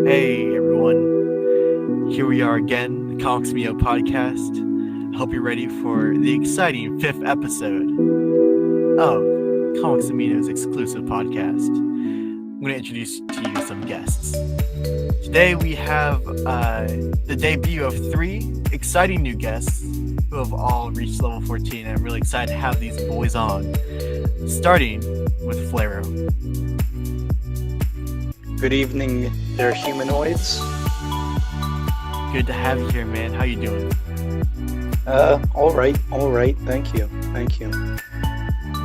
Hey everyone, here we are again, the Comics Amino podcast. I hope you're ready for the exciting 5th episode of Comics Amino's exclusive podcast. I'm going to introduce to you some guests. Today we have the debut of 3 exciting new guests who have all reached level 14, and I'm really excited to have these boys on. Starting with Flaro. Good evening, they're humanoids. Good to have you here, man. How you doing? All right, thank you.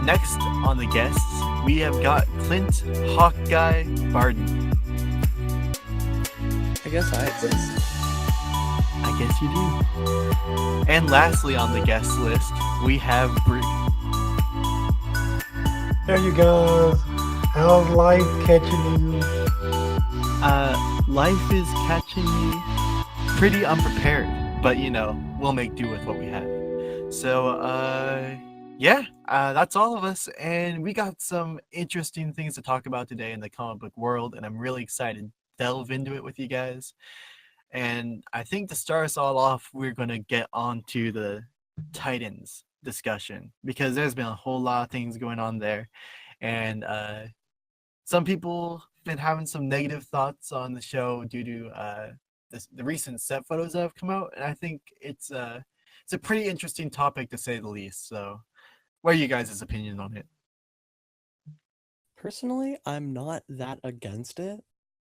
Next on the guests, we have got Clint Hawkeye Barden. I guess I exist. I guess you do. And lastly on the guest list, we have Bree. There you go. How's life catching you? Life is catching me pretty unprepared, but we'll make do with what we have. So, that's all of us, and we got some interesting things to talk about today in the comic book world, and I'm really excited to delve into it with you guys. And I think to start us all off, we're going to get on to the Titans discussion, because there's been a whole lot of things going on there, and some people been having some negative thoughts on the show due to the recent set photos that have come out, and I think it's a pretty interesting topic to say the least. So, what are you guys' opinions on it? Personally, I'm not that against it.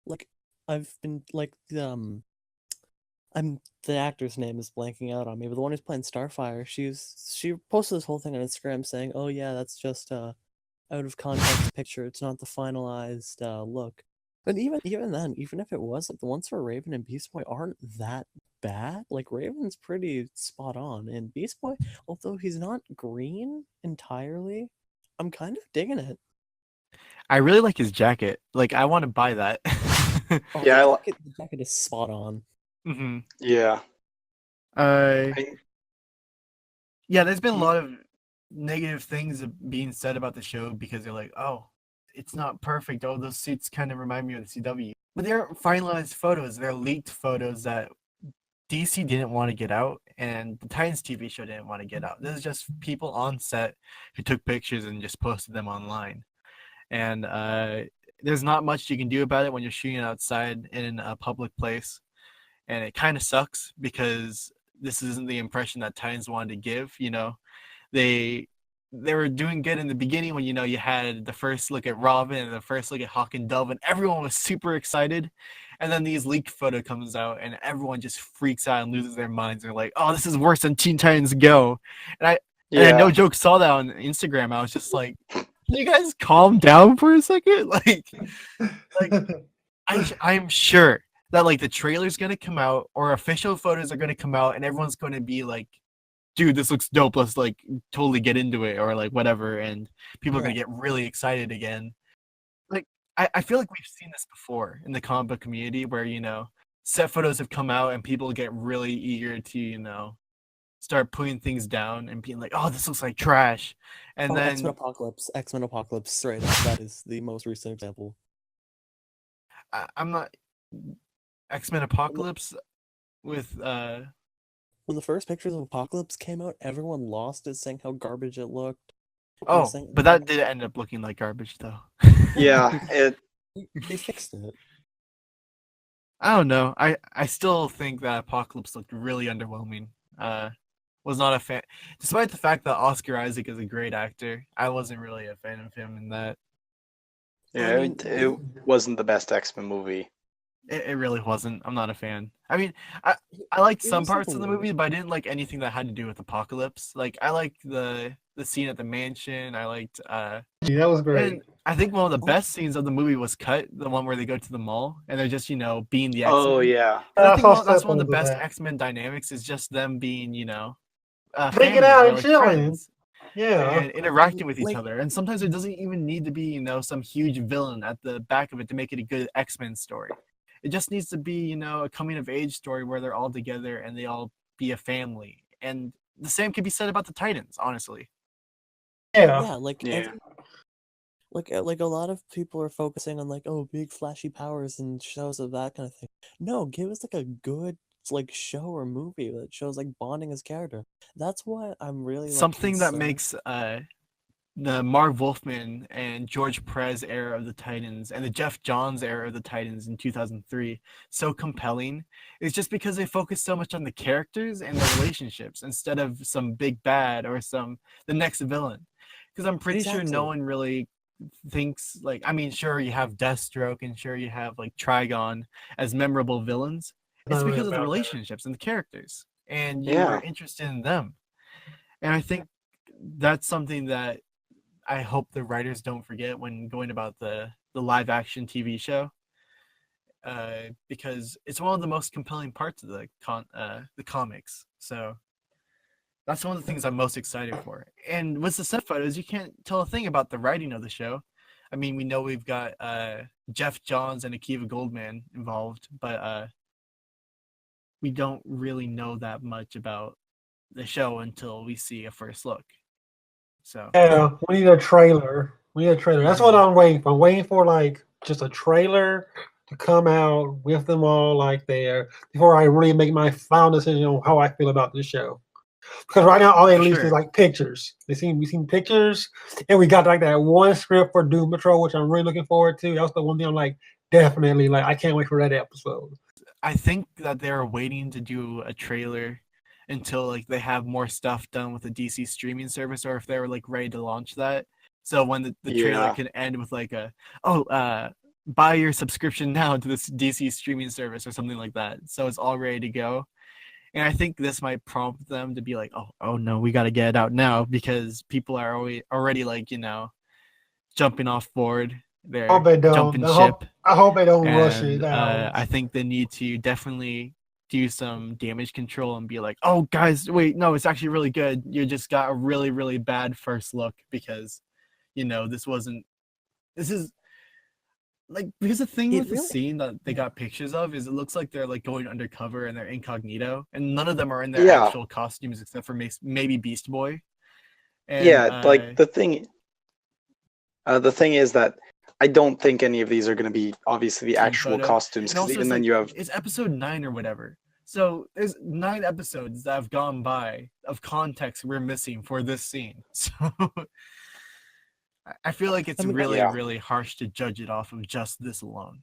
Like, I've been the actor's name is blanking out on me, but the one who's playing Starfire, she posted this whole thing on Instagram saying, "Oh yeah, that's just out of context picture. It's not the finalized look." But even then, even if it was, like, the ones for Raven and Beast Boy aren't that bad. Like, Raven's pretty spot on, and Beast Boy, although he's not green entirely, I'm kind of digging it. I really like his jacket. Like, I want to buy that. Oh, Yeah, the jacket is spot on. Mm-hmm. Yeah. Yeah, there's been a lot of negative things being said about the show because they're like, oh, it's not perfect. Oh, those suits kind of remind me of the CW. But they aren't finalized photos. They're leaked photos that DC didn't want to get out, and the Titans TV show didn't want to get out. This is just people on set who took pictures and just posted them online. And there's not much you can do about it when you're shooting outside in a public place. And it kind of sucks because this isn't the impression that Titans wanted to give. They were doing good in the beginning when you had the first look at Robin and the first look at Hawk and Dove, and everyone was super excited. And then these leaked photo comes out, and everyone just freaks out and loses their minds. They're like, "Oh, this is worse than Teen Titans Go!" And I no joke saw that on Instagram. I was just like, "Can you guys calm down for a second?" I'm sure that the trailer's gonna come out or official photos are gonna come out, and everyone's gonna be like, dude, this looks dope, let's totally get into it, or whatever, and people are gonna get really excited again. I feel like we've seen this before in the comic book community where set photos have come out and people get really eager to start putting things down and being like, oh, this looks like trash. And then X-Men Apocalypse straight up, that is the most recent example. I'm not X-Men Apocalypse with when the first pictures of Apocalypse came out, everyone lost it, saying how garbage it looked. Oh, but that did end up looking like garbage, though. Yeah, they fixed it. I don't know. I still think that Apocalypse looked really underwhelming. Was not a fan, despite the fact that Oscar Isaac is a great actor. I wasn't really a fan of him in that. Yeah, it wasn't the best X-Men movie. It really wasn't. I'm not a fan. I mean, I liked some parts of the movie, but I didn't like anything that had to do with Apocalypse. Like, I liked the scene at the mansion. I liked Yeah, that was great. And I think one of the best scenes of the movie was Cut, the one where they go to the mall and they're just, being the X-Men. Oh, yeah. And I think that's one of the best X-Men dynamics is just them being, Breaking out and chilling. Yeah. And interacting with each other. And sometimes it doesn't even need to be, some huge villain at the back of it to make it a good X-Men story. It just needs to be, a coming-of-age story where they're all together and they all be a family. And the same could be said about the Titans, honestly. Yeah. Like a lot of people are focusing on like, oh, big flashy powers and shows of that kind of thing. No, give us like a good like show or movie that shows like bonding as character. That's why I'm really like Something that concerned. makes the Mark Wolfman and George Perez era of the Titans and the Jeff Johns era of the Titans in 2003 so compelling is just because they focus so much on the characters and the relationships instead of some big bad or the next villain. Because I'm pretty sure no Exactly. one really thinks like, I mean, sure you have Deathstroke and sure you have like Trigon as memorable villains. It's Not really because of the about that. relationships and the characters, and you Yeah. are interested in them. And I think that's something that I hope the writers don't forget when going about the live action TV show, because it's one of the most compelling parts of the comics. So that's one of the things I'm most excited for. And with the set photos, you can't tell a thing about the writing of the show. I mean, we know we've got Jeff Johns and Akiva Goldman involved, but we don't really know that much about the show until we see a first look. So Yeah, we need a trailer. We need a trailer. That's what I'm waiting for. I'm waiting for like just a trailer to come out with them all like there before I really make my final decision on how I feel about this show. Because right now all they For released sure. is like pictures. We seen pictures, and we got like that one script for Doom Patrol, which I'm really looking forward to. That's the one thing I'm like definitely like I can't wait for that episode. I think that they're waiting to do a trailer until like they have more stuff done with the DC streaming service, or if they were like ready to launch that. So when the trailer Yeah. can end with like buy your subscription now to this DC streaming service or something like that. So it's all ready to go. And I think this might prompt them to be like, oh no, we got to get it out now because people are already like, jumping off board. They're I hope they don't. jumping ship. I hope they don't rush And it out. I think they need to definitely do some damage control and be like, oh guys, wait, no, it's actually really good. You just got a really, really bad first look because, this is like, because the thing It with the really- scene that they got pictures of is it looks like they're like going undercover and they're incognito and none of them are in their Yeah. actual costumes except for maybe Beast Boy. And, Yeah, like the thing is that I don't think any of these are going to be obviously the team actual photo. costumes, And because also even it's then like, you have it's episode 9 or whatever. So there's 9 episodes that have gone by of context we're missing for this scene. So I feel like it's I mean, really, Yeah. really harsh to judge it off of just this alone.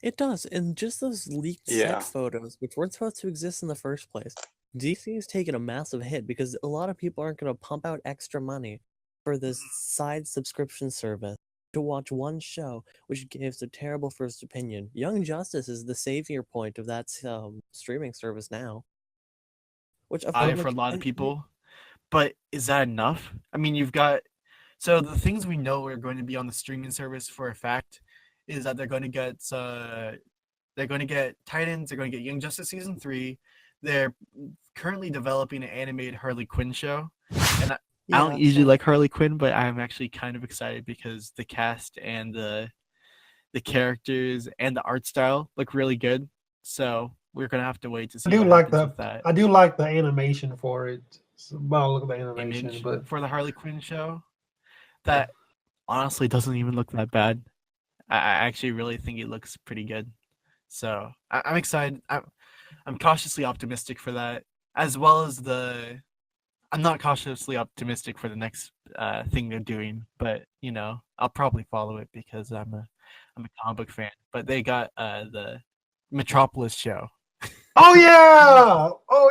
It does, and just those leaked Yeah. set photos, which weren't supposed to exist in the first place. DC has taken a massive hit because a lot of people aren't going to pump out extra money for this side subscription service to watch one show, which gives a terrible first opinion. Young Justice is the savior point of that streaming service now. Which of For a lot of people. But is that enough? I mean, so the things we know are going to be on the streaming service for a fact is that they're going to get Titans, they're going to get Young Justice season 3. They're currently developing an animated Harley Quinn show, and I don't usually like Harley Quinn, but I'm actually kind of excited because the cast and the characters and the art style look really good. So we're gonna have to wait to see. I do what like happens with that I do like the animation for it. It's about look at the animation, image but for the Harley Quinn show. That honestly doesn't even look that bad. I actually really think it looks pretty good. So I'm excited. I'm cautiously optimistic for that, as well as I'm not cautiously optimistic for the next thing they're doing, but I'll probably follow it because I'm a comic book fan. But they got the Metropolis show. oh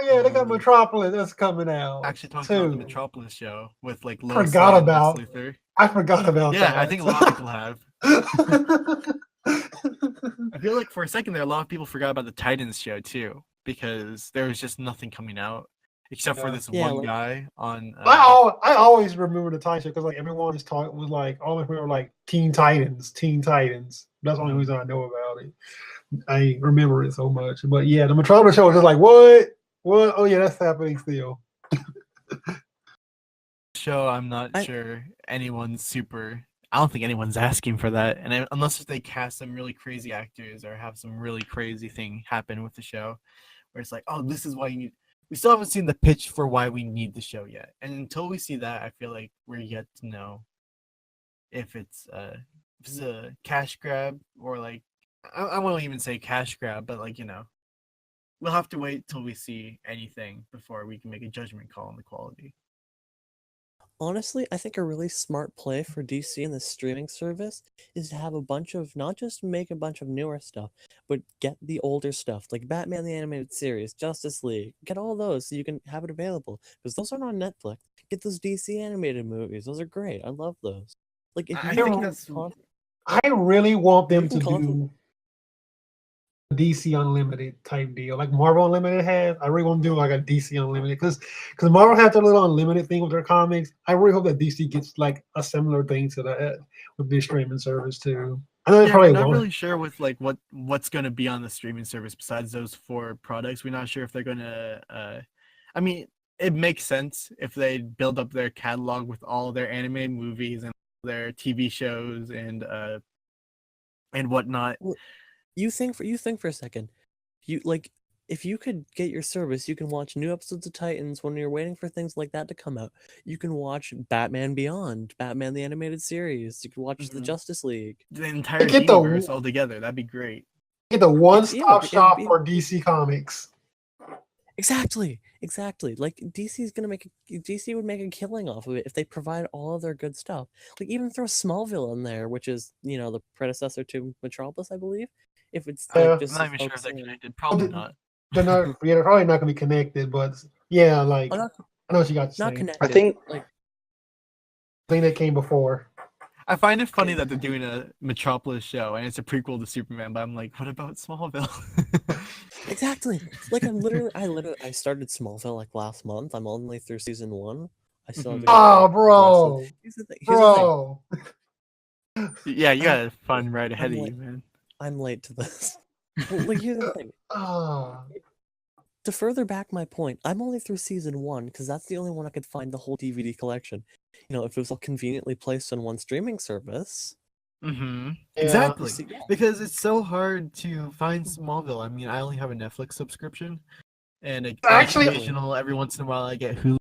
yeah, they got Metropolis that's coming out. Actually talking too. about the Metropolis show with like Lois Forgot Lane and about. Lex Luthor. I forgot about Yeah, that. I think a lot of people have. I feel like for a second there, a lot of people forgot about the Titans show too, because there was just nothing coming out except for this one guy on. I always remember the Titan show because like everyone was talking was like all of them were like Teen Titans. That's the only reason I know about it. I remember it so much, but yeah, the Metropolis show was just like what? Oh yeah, that's happening still. Show, I'm not sure I don't think anyone's asking for that, and unless they cast some really crazy actors or have some really crazy thing happen with the show, where it's like, oh, this is why you need. We still haven't seen the pitch for why we need the show yet, and until we see that, I feel like we're yet to know if it's a cash grab or like I won't even say cash grab, but like we'll have to wait till we see anything before we can make a judgment call on the quality. Honestly, I think a really smart play for DC and the streaming service is to have a bunch of not just make a bunch of newer stuff, but get the older stuff like Batman the Animated Series, Justice League. Get all those so you can have it available because those aren't on Netflix. Get those DC animated movies; those are great. I love those. Like if I you think can that's I really want them can to constantly- do DC Unlimited type deal, like Marvel Unlimited has. I really want to do like a DC Unlimited because Marvel has their little unlimited thing with their comics. I really hope that DC gets like a similar thing to that with their streaming service too. I know they yeah, probably we're not won't. really sure with like what's going to be on the streaming service besides those 4 products. We're not sure if they're going to. I mean, it makes sense if they build up their catalog with all their animated movies and their TV shows and whatnot. You think for a second. You like if you could get your service, you can watch new episodes of Titans when you're waiting for things like that to come out. You can watch Batman Beyond, Batman the Animated Series. You can watch the Mhm. Justice League. The entire Get the- universe all together. That'd be great. Get the one-stop it'd shop be- for DC Comics. Exactly. Like DC would make a killing off of it if they provide all of their good stuff. Like even throw Smallville in there, which is the predecessor to Metropolis, I believe. If it's Yeah. like I'm just not even sure if they're focusing on- connected. Probably not. They're not. Yeah, they're probably not going to be connected, but yeah, like Oh, not, I know what you got to say. not I connected. I think like think that came before. I find it funny that they're doing a Metropolis show and it's a prequel to Superman, but I'm like, what about Smallville? exactly. Like I started Smallville like last month. I'm only through season 1. I still have to Mhm. get Oh, through the rest of- bro, Here's the thing. bro. Yeah, you got a fun ride ahead of like- you, man. I'm late to this. Well, like here's the thing. Ah, To further back my point, I'm only through season 1 because that's the only one I could find the whole DVD collection. If it was all conveniently placed on one streaming service. Mm-hmm. Yeah. Exactly. See, yeah. Because it's so hard to find Smallville. I mean, I only have a Netflix subscription, and Actually- occasional every once in a while I get Hulu.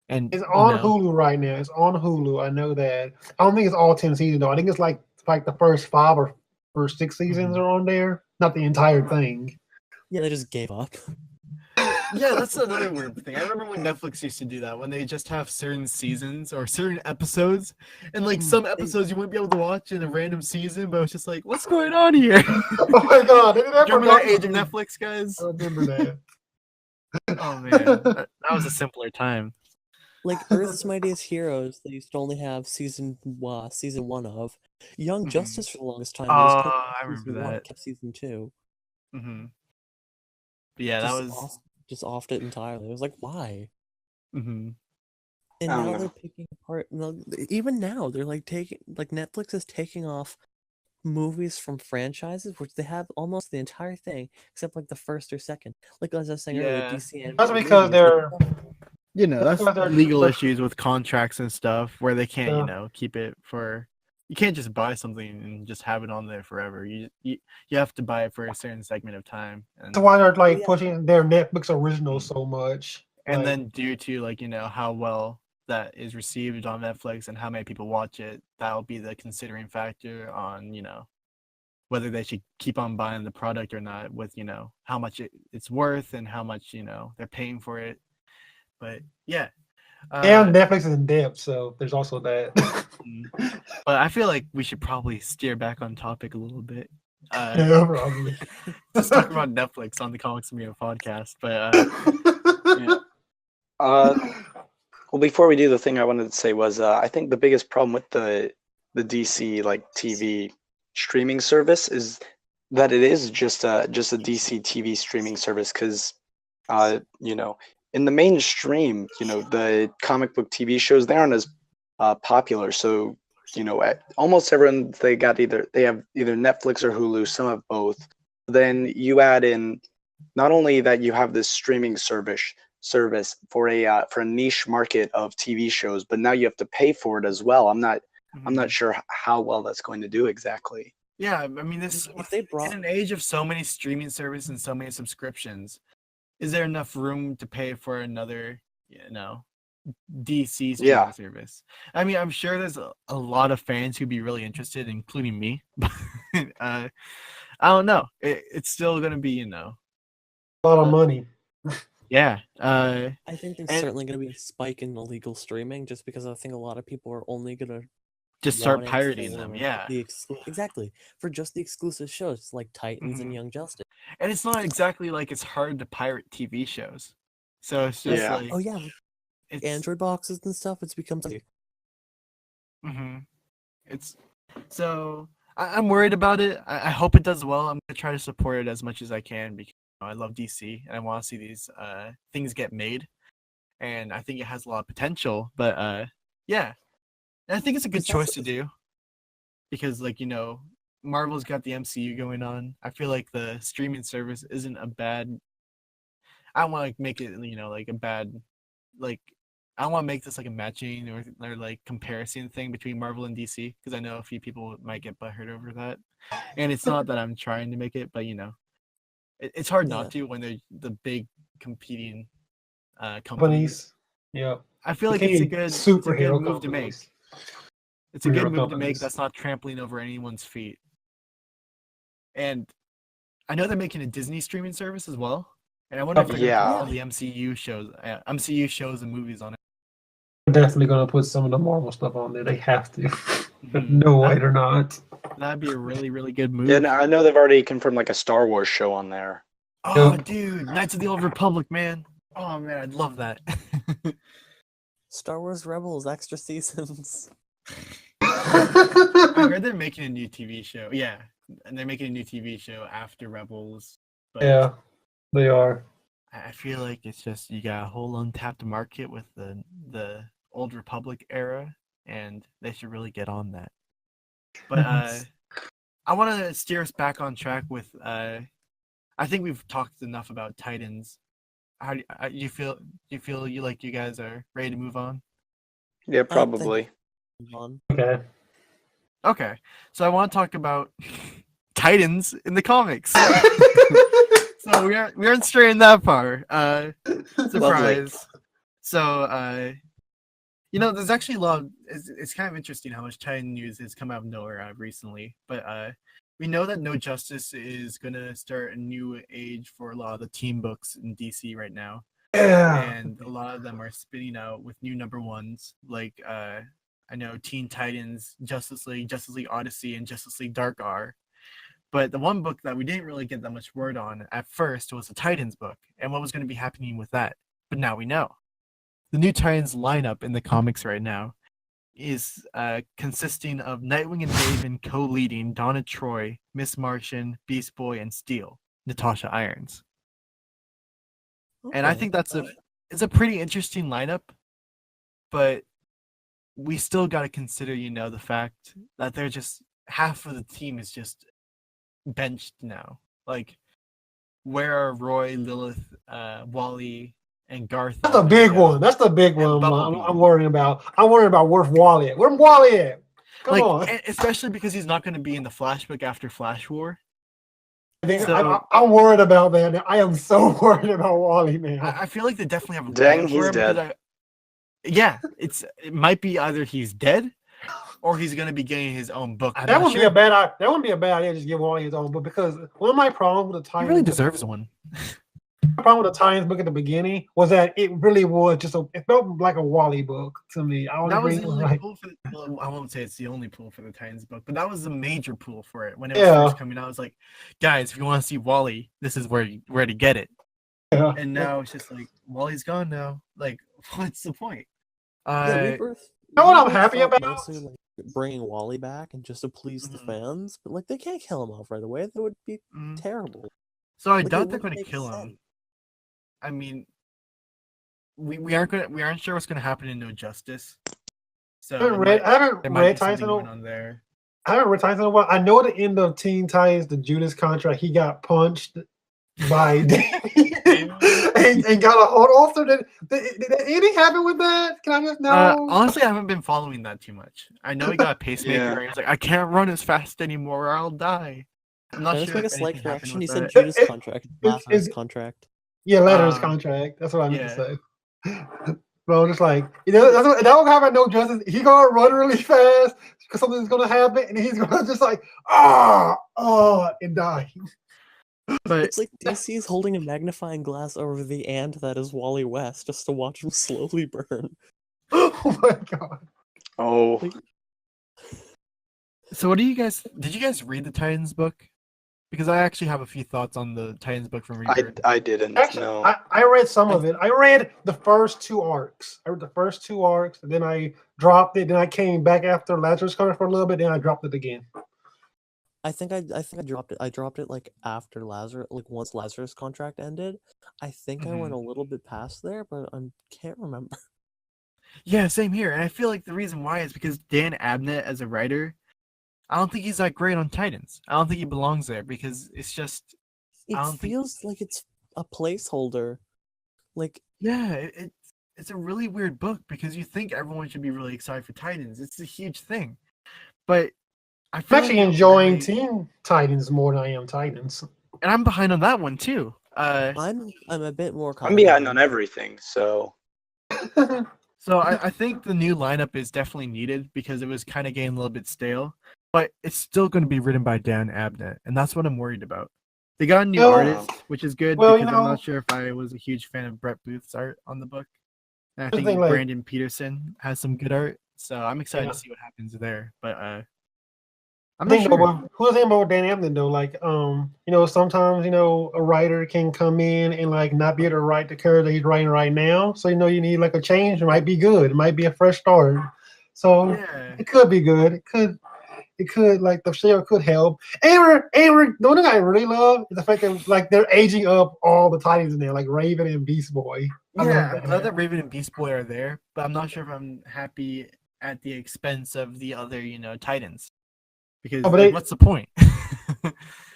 And it's on Hulu right now. It's on Hulu. I know that. I don't think it's all 10 seasons though. I think it's like the first 5 or first 6 seasons Mhm. are on there, not the entire thing. Yeah, they just gave up. Yeah, that's another weird thing. I remember when Netflix used to do that, when they just have certain seasons or certain episodes, and like some episodes you wouldn't be able to watch in a random season, but it's just like, what's going on here? Oh my god! They did that Do you for remember that Netflix. age of Netflix, guys? I remember that. Oh man, that was a simpler time. Like Earth's Mightiest Heroes, they used to only have season 1 of. Young Mhm. Justice for the longest time. Oh, they just kept I remember season 1, that. kept season 2. Mm-hmm. But yeah, that was. Just offed it entirely. It was like, why? Mm-hmm. And I don't now know. they're picking apart. Even now, they're like Netflix is taking off movies from franchises, which they have almost the entire thing, except like the first or second. Like as I was saying earlier, Yeah. DC animated That's because movies, they're That's because they're- legal they're- issues with contracts and stuff where they can't, Yeah. keep it for. You can't just buy something and just have it on there forever. You have to buy it for a certain segment of time, and that's why they're like yeah. pushing their Netflix originals so much. and Like, then due to how well that is received on Netflix and how many people watch it, that'll be the considering factor on whether they should keep on buying the product or not, with how much it's worth and how much they're paying for it. But yeah. and Netflix is in depth, so there's also that. But I feel like we should probably steer back on topic a little bit. Yeah, probably. Just talk about Netflix on the Comics Amino podcast. But Well, before we do, the thing I wanted to say was I think the biggest problem with the DC TV streaming service is that it is just a DC TV streaming service because in the mainstream the comic book TV shows, they aren't as popular, so almost everyone, they have either Netflix or Hulu, some have both. Then you add in not only that you have this streaming service for a niche market of TV shows, but now you have to pay for it as well. I'm not sure how well that's going to do exactly. Yeah, I mean, this If they brought in an age of so many streaming services and so many subscriptions, is there enough room to pay for another, DC streaming Yeah. service. I mean, I'm sure there's a lot of fans who'd be really interested, including me. But I don't know. It's still gonna be, A lot of money. yeah. I think there's and certainly going to be a spike in illegal streaming just because I think a lot of people are only going to just start want it pirating them. for Yeah. exactly for just the exclusive shows like Titans and Mhm. Young Justice. And it's not exactly like it's hard to pirate TV shows. So it's just Yeah. like Oh yeah, with it's Android boxes and stuff. It's become hmm It's so I'm worried about it. I hope it does well. I'm gonna try to support it as much as I can because I love DC and I want to see these things get made. And I think it has a lot of potential. But yeah, and I think it's a good Because that's- choice to do because like Marvel's got the MCU going on. I feel like the streaming service isn't a bad. I don't want to like, make it like a bad like. I don't want to make this like a matching or like comparison thing between Marvel and DC because I know a few people might get butthurt over that. And it's not that I'm trying to make it, but it's hard Yeah. not to when they're the big competing companies. Companies. Yeah. I feel like it's a good superhero move to make. companies. It's a good Superhero move to make companies. that's not trampling over anyone's feet. And I know they're making a Disney streaming service as well. And I wonder if they're going to put Yeah. all the MCU shows and movies on it. They're definitely gonna put some of the Marvel stuff on there. They have to. Mhm. No way they're not. That'd be a really, really good move. Yeah, and I know they've already confirmed like a Star Wars show on there. Oh, Yep. dude, Knights of the Old Republic, man. Oh man, I'd love that. Star Wars Rebels extra seasons. I heard they're making a new TV show. Yeah, and they're making a new TV show after Rebels. But Yeah, they are. I feel like it's just you got a whole untapped market with the Old Republic era, and they should really get on that. But I want to steer us back on track with. I think we've talked enough about Titans. How do you feel? Do you feel you guys are ready to move on? Yeah, think- probably. On. Okay. Okay, so I want to talk about Titans in the comics. So we aren't straying that far. Surprise. So there's actually a lot. It's kind of interesting how much Titan news has come out of nowhere recently. But we know that No Justice is gonna start a new age for a lot of the team books in DC right now, Yeah. and a lot of them are spinning out with new number ones. Like I know Teen Titans, Justice League Odyssey, and Justice League Dark are. But the one book that we didn't really get that much word on at first was the Titans book and what was going to be happening with that. But now we know. The new Titans lineup in the comics right now is consisting of Nightwing and Raven co-leading Donna Troy, Miss Martian, Beast Boy, and Steel, Natasha Irons. And I Okay. think it's a pretty interesting lineup, but we still got to consider, the fact that they're just half of the team is just benched now. Like, where are Roy, Lilith, Wally, and Garth? That's the big one. That's the big And one. Bumblebee. I'm worrying about. I'm worrying about where's Wally at? Where's Wally at? Come on. Especially because he's not going to be in the Flash book after Flash War. I'm worried about that. I am so worried about Wally, man. I feel like they definitely have a Dang, plan for he's him because dead. it might be either he's dead or he's going to be getting his own book. I'm That not wouldn't be sure. a bad. That wouldn't be a bad idea. Just give Wally his own book because one of my problems with the He Titans. really deserves one. The problem with the Titans book at the beginning was that it really was it felt like a Wally book to me. I That was agree. the only Like, pool well, I won't say it's the only pool for the Titans book, but that was the major pool for it when it was Yeah. first coming out. I was like, guys, if you want to see Wally, this is where to get it. yeah. And now it's just like Wally's gone now. Like, what's the point? Yeah, Rebirth. know what I'm Rebirth happy felt about? mostly like bringing Wally back and just to please the Mhm. fans, but like they can't kill him off right away. That would be Mhm. terrible. So I Like, it doubt they're wouldn't going to make kill him. sense. I mean, we aren't sure what's going to happen in No Justice. So I haven't it read. might- I haven't there might read be Titans something in going a, on there. I haven't read Titans in a while. I know at the end of Teen Titans, the Judas contract, he got punched by and got a hold. Also, did anything happen with that? Can I just know? Honestly, I haven't been following that too much. I know he got a pacemaker. Yeah. And he's like, I can't run as fast anymore, or I'll die. I'm not Can I sure. just make a if slight anything happened correction? with He said that. Judas It- contract, it's- not his contract. Yeah, letters Um, contract. That's what I meant yeah. to say. Bro, just like that will have no justice. He gonna run really fast because something's gonna happen, and he's gonna just like and die. But It's like DC is holding a magnifying glass over the ant that is Wally West just to watch him slowly burn. Oh my god. Oh, so what do you guys? Did you guys read the Titans book? Because I actually have a few thoughts on the Titans book from Rebirth. I didn't. Actually, No. I read some of it. I read the first 2 arcs. I read the first 2 arcs, and then I dropped it. Then I came back after Lazarus covered for a little bit. Then I dropped it again. I think I dropped it. I dropped it like after Lazarus, like once Lazarus' contract ended. I think I went a little bit past there, but I can't remember. Yeah, same here. And I feel like the reason why is because Dan Abnett as a writer, I don't think he's that great on Titans. I don't think he belongs there because it's just. I It don't feels like it's a placeholder. Like Yeah, it's a really weird book because you think everyone should be really excited for Titans. It's a huge thing, but I I'm feel actually like enjoying Teen Titans more than I am Titans. and I'm behind on that one too. I'm a bit more. I'm behind on everything, so. So I think the new lineup is definitely needed because it was kind of getting a little bit stale, but it's still going to be written by Dan Abnett, and that's what I'm worried about. They got a new artist, which is good well, because I'm not sure if I was a huge fan of Brett Booth's art on the book. And I think thing, like- Brandon Peterson has some good art, so I'm excited Yeah. to see what happens there. But I'm I not think sure. who's the about Dan Abnett though? Like, sometimes a writer can come in and like not be able to write the character he's writing right now. So you need like a change. It might be good. It might be a fresh start. So Yeah. it could be good. It could like the show could help. The one thing I really love is the fact that like they're aging up all the Titans in there, like Raven and Beast Boy. I love Yeah, I'm glad that Raven and Beast Boy are there, but I'm not sure if I'm happy at the expense of the other, Titans. Because Oh, but what's the point?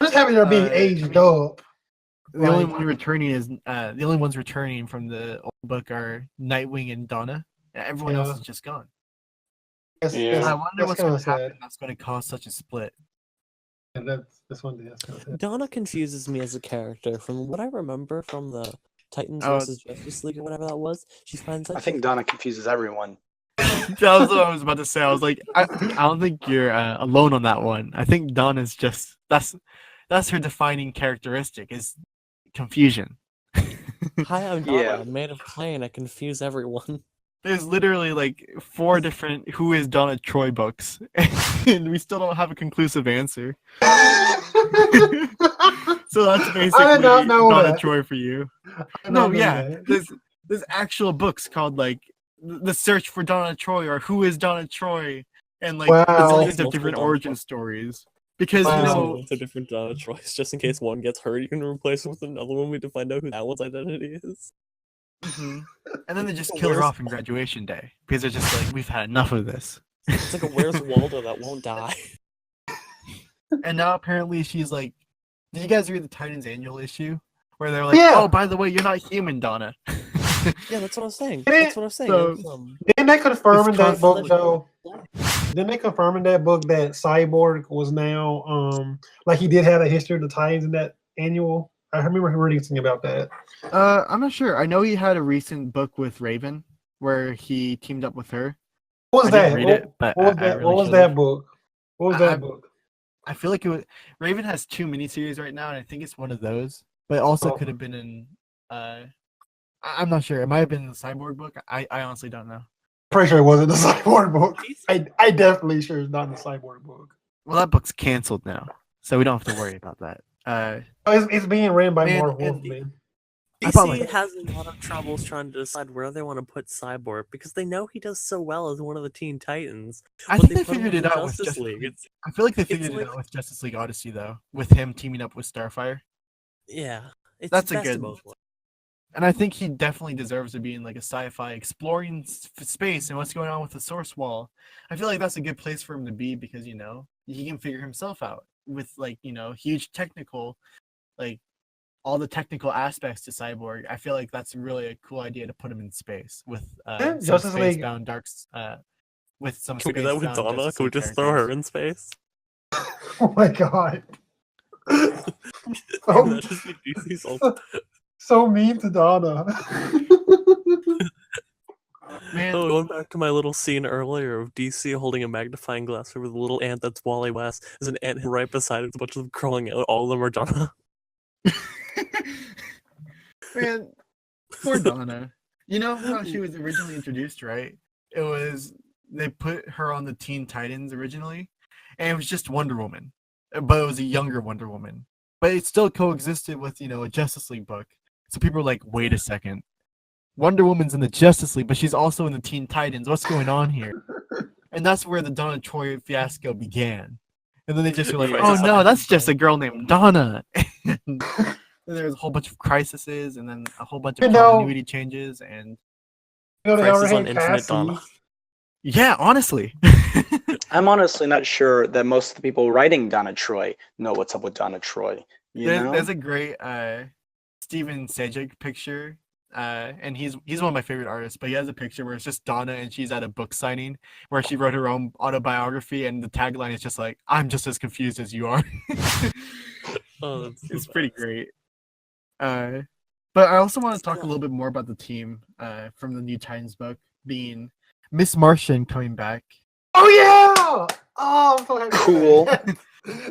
Just having her being aged up. The only one returning is the only ones returning from the old book are Nightwing and Donna. Everyone else is just gone. Yeah. I wonder what's going to sad. happen that's going to cause such a split. And that's one thing that's kind of sad. Donna confuses me as a character. From what I remember from the Titans Oh. versus Justice League or whatever that was, she finds. I think Donna confuses everyone. That was what I was about to say. I was like, I don't think you're alone on that one. I think Donna's just that's her defining characteristic is confusion. Hi, I'm Donna. Yeah. I'm made of clay and I confuse everyone. There's literally like 4 different Who is Donna Troy books, and we still don't have a conclusive answer. So that's basically I did not know Donna that. Troy for you. I No, don't know yeah, that. there's actual books called like The Search for Donna Troy or Who is Donna Troy, and like Wow. zillions of Multiple different Donna origin stories. Because Wow. It's a different Donna Troy's, just in case one gets hurt, you can replace it with another one. We to find out who that one's identity is. and then they just kill her off in graduation day because they're just like, we've had enough of this. It's like a Where's Waldo that won't die. And now apparently she's like, did you guys read the Titans annual issue where they're like, Yeah. oh, by the way, you're not human, Donna. Yeah, that's what I was saying. It is- That's what I was saying. so- It's, Didn't they confirm in It's that book constantly- though? Didn't they confirm in that book that Cyborg was now like he did have a history of the Titans in that annual? I remember reading something about that. I'm not sure. I know he had a recent book with Raven where he teamed up with her. What was I that? didn't read it, but what was I that? really What was should've. that book? What was that I- book? I feel like it was Raven has 2 miniseries right now, and I think it's one of those. But it also Oh. could have been in. I'm not sure. It might have been in the Cyborg book. I honestly don't know. Pretty sure it wasn't the Cyborg book. I definitely sure it's not in the Cyborg book. Well, that book's canceled now, so we don't have to worry about that. Oh, it's being written by Man, Mark and- Wolfman. I thought, DC like- has a lot of troubles trying to decide where they want to put Cyborg because they know he does so well as one of the Teen Titans. I but think they put him figured in it out with Justice Justice League. League. I feel like they figured it like- out with Justice League Odyssey, though, with him teaming up with Starfire. Yeah, it's That's the a best of good- both worlds. And I think he definitely deserves to be in like a sci-fi exploring space and what's going on with the source wall. I feel like that's a good place for him to be because he can figure himself out with like huge technical, like all the technical aspects to Cyborg. I feel like that's really a cool idea to put him in space with some Justice League- spacebound darks. With some Can we do that with spacebound Donna? Justice Can we League just throw her characters. in space? Oh my god. That just be DC's ult- So mean to Donna. Man, Oh, going back to my little scene earlier of DC holding a magnifying glass over the little ant that's Wally West. There's an ant right beside it, with a bunch of them crawling out. All of them are Donna. man, poor Donna. You know how she was originally introduced, right? It was they put her on the Teen Titans originally, and it was just Wonder Woman, but it was a younger Wonder Woman. But it still coexisted with a Justice League book. So people were like, "Wait a second, Wonder Woman's in the Justice League, but she's also in the Teen Titans. What's going on here?" And that's where the Donna Troy fiasco began. And then they just were like, Yeah, "Oh just no, like- that's just a girl named Donna." And then there was a whole bunch of crises, and then a whole bunch of You know- continuity changes, and You know, they Crisis already on hate Infinite Cassie. Donna. yeah, honestly. I'm honestly not sure that most of the people writing Donna Troy know what's up with Donna Troy. You know? There's a great Steven Sajak picture, and he's one of my favorite artists. But he has a picture where it's just Donna, and she's at a book signing where she wrote her own autobiography, and the tagline is just like, "I'm just as confused as you are." Oh, that's the It's pretty best. great. But I also want to talk a little bit more about the team from the New Titans book, being Miss Martian coming back. Oh yeah! Oh, I'm so happy. Cool.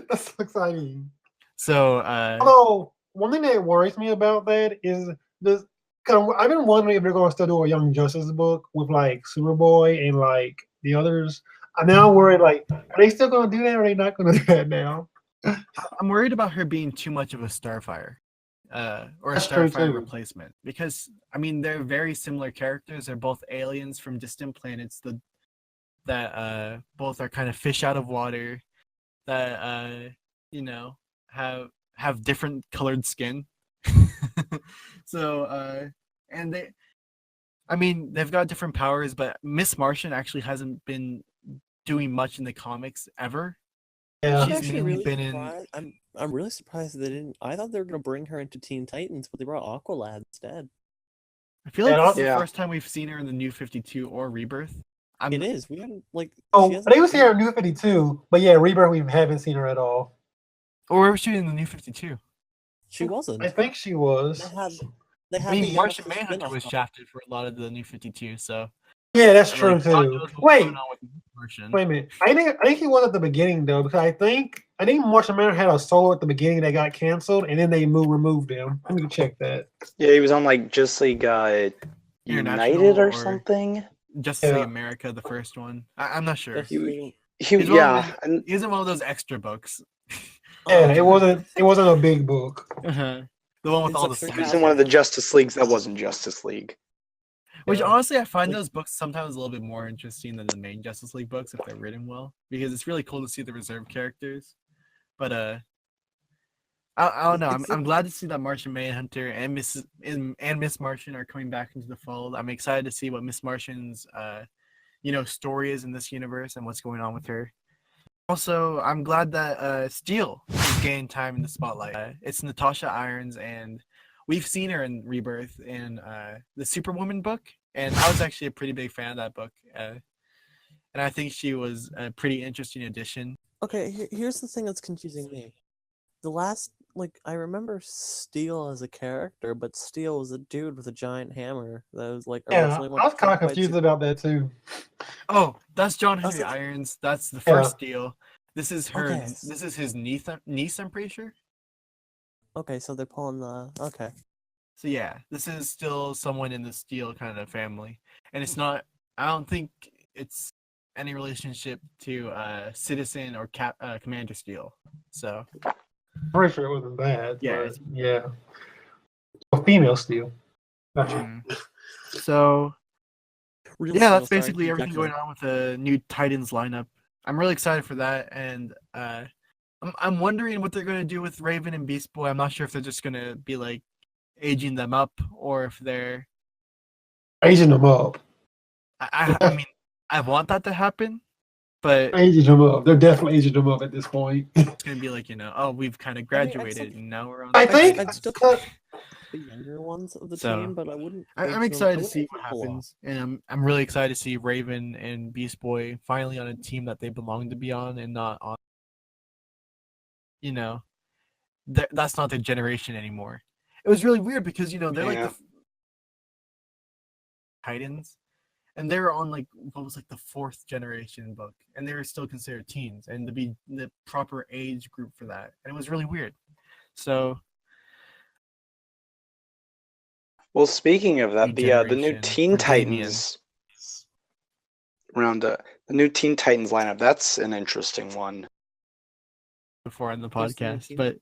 That's so exciting. So Although one thing that worries me about that is this. Cause I've been wondering if they're going to still do a Young Justice book with like Superboy and like the others. I'm now worried. Like, are they still going to do that, or are they not going to do that now? I'm worried about her being too much of a Starfire, or a That's true, Starfire too. replacement. Because I mean, they're very similar characters. They're both aliens from distant planets that both are kind of fish out of water, that have different colored skin. So and they've got different powers, but Miss Martian actually hasn't been doing much in the comics ever. Yeah. I'm She's actually mainly really been in. surprised. I'm really surprised they didn't. I thought they were gonna bring her into Teen Titans, but they brought Aqualad instead. I feel like Yeah, this is yeah. the first time we've seen her in the New 52 or Rebirth. It is. We haven't like. Oh, she I hasn't think we see her been- in New 52, but yeah, Rebirth we haven't seen her at all. Or where was she in the New 52? She wasn't. I think she was. They had. They I had mean, the Martian Universal Manhunter spin-off was comic. shafted for a lot of the New 52, so Yeah, that's true like, God too. knows what's Wait, going on with Martian. wait a minute. I think he was at the beginning though, because I think Martian Manhunter had a solo at the beginning that got canceled, and then they removed him. Let me check that. Yeah, he was on like Justice League International United or or something. Justice League Yeah. America, the first one. I'm not sure. Just the- He, He's one yeah, of and He isn't one of those extra books. Yeah, Oh, it wasn't a big book. Uh-huh. The one with It's all a the trick he was stats. in one of the Justice Leagues that wasn't Justice League. Which Yeah. honestly, I find Like- those books sometimes a little bit more interesting than the main Justice League books if they're written well, because it's really cool to see the reserve characters. But I don't know. It's I'm glad to see that Martian Manhunter and Miss Martian are coming back into the fold. I'm excited to see what Miss Martian's story is in this universe and what's going on with her. Also, I'm glad that Steel is gaining time in the spotlight. It's Natasha Irons, and we've seen her in Rebirth in the Superwoman book, and I was actually a pretty big fan of that book. And I think she was a pretty interesting addition. Okay, here's the thing that's confusing me. The last, I remember Steel as a character, but Steel was a dude with a giant hammer that was Yeah, originally I was kind of confused about that too. Oh, that's John That's Henry the- Irons. That's the Yeah. first Steel. This is her. Okay. This is his niece. I'm pretty sure. Okay, so they're pulling the. Okay. So yeah, this is still someone in the Steel kind of family, and it's not. I don't think it's any relationship to Citizen or Commander Steel. So I'm pretty sure it wasn't bad. Yeah, but yeah. A female Steel. Gotcha. mm. so Real yeah, Steel that's starring basically Hugh everything going Jackman. on with the new Titans lineup. I'm really excited for that, and I'm wondering what they're going to do with Raven and Beast Boy. I'm not sure if they're just going to be like aging them up, or if they're. Aging them up. I mean, I want that to happen, but Aging them up. They're definitely aging them up at this point. it's going to be like, oh, we've kind of I mean, graduated, and now we're on. I the think I'd still uh, the younger ones of the So, team, but I wouldn't. I'm age them- excited I to wouldn't see age what people off. happens, and I'm really excited to see Raven and Beast Boy finally on a team that they belong to be on, and not on. That's not their generation anymore. It was really weird because they're like Yeah. the Titans, and they were on like what was like the 4th generation book, and they were still considered teens, and to be the proper age group for that, and it was really weird. So, Well, speaking of that, the new generation Teen for Damien. Titans the new Teen Titans lineup, that's an interesting one. Before on the Who's the new podcast, team? but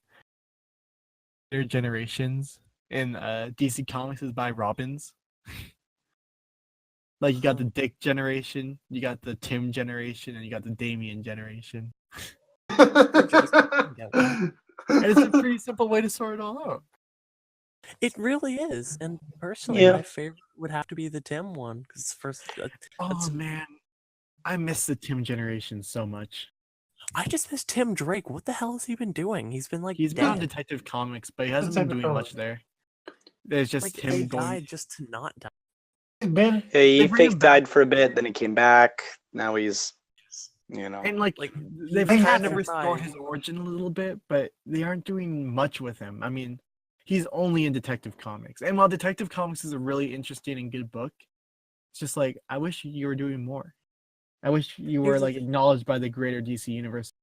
their generations in DC Comics is by Robins. Like you got the Dick generation, you got the Tim generation, and you got the Damien generation. And it's a pretty simple way to sort it all out. It really is, and personally, Yeah. my favorite would have to be the Tim one because first, Oh man, I miss the Tim generation so much. I just miss Tim Drake. What the hell has he been doing? He's been like He's been on dead. Detective Comics, but he hasn't been Detective doing much there. There's just Like him he going. died just to not die. Ben, Yeah, They he bring him fake back. died for a bit, then he came back. Now he's, And like Like, they've he kind had of to restored die. his origin a little bit, but they aren't doing much with him. I mean, he's only in Detective Comics, and while Detective Comics is a really interesting and good book, it's just like I wish you were doing more. I wish you were Here's the like acknowledged by the greater DC universe.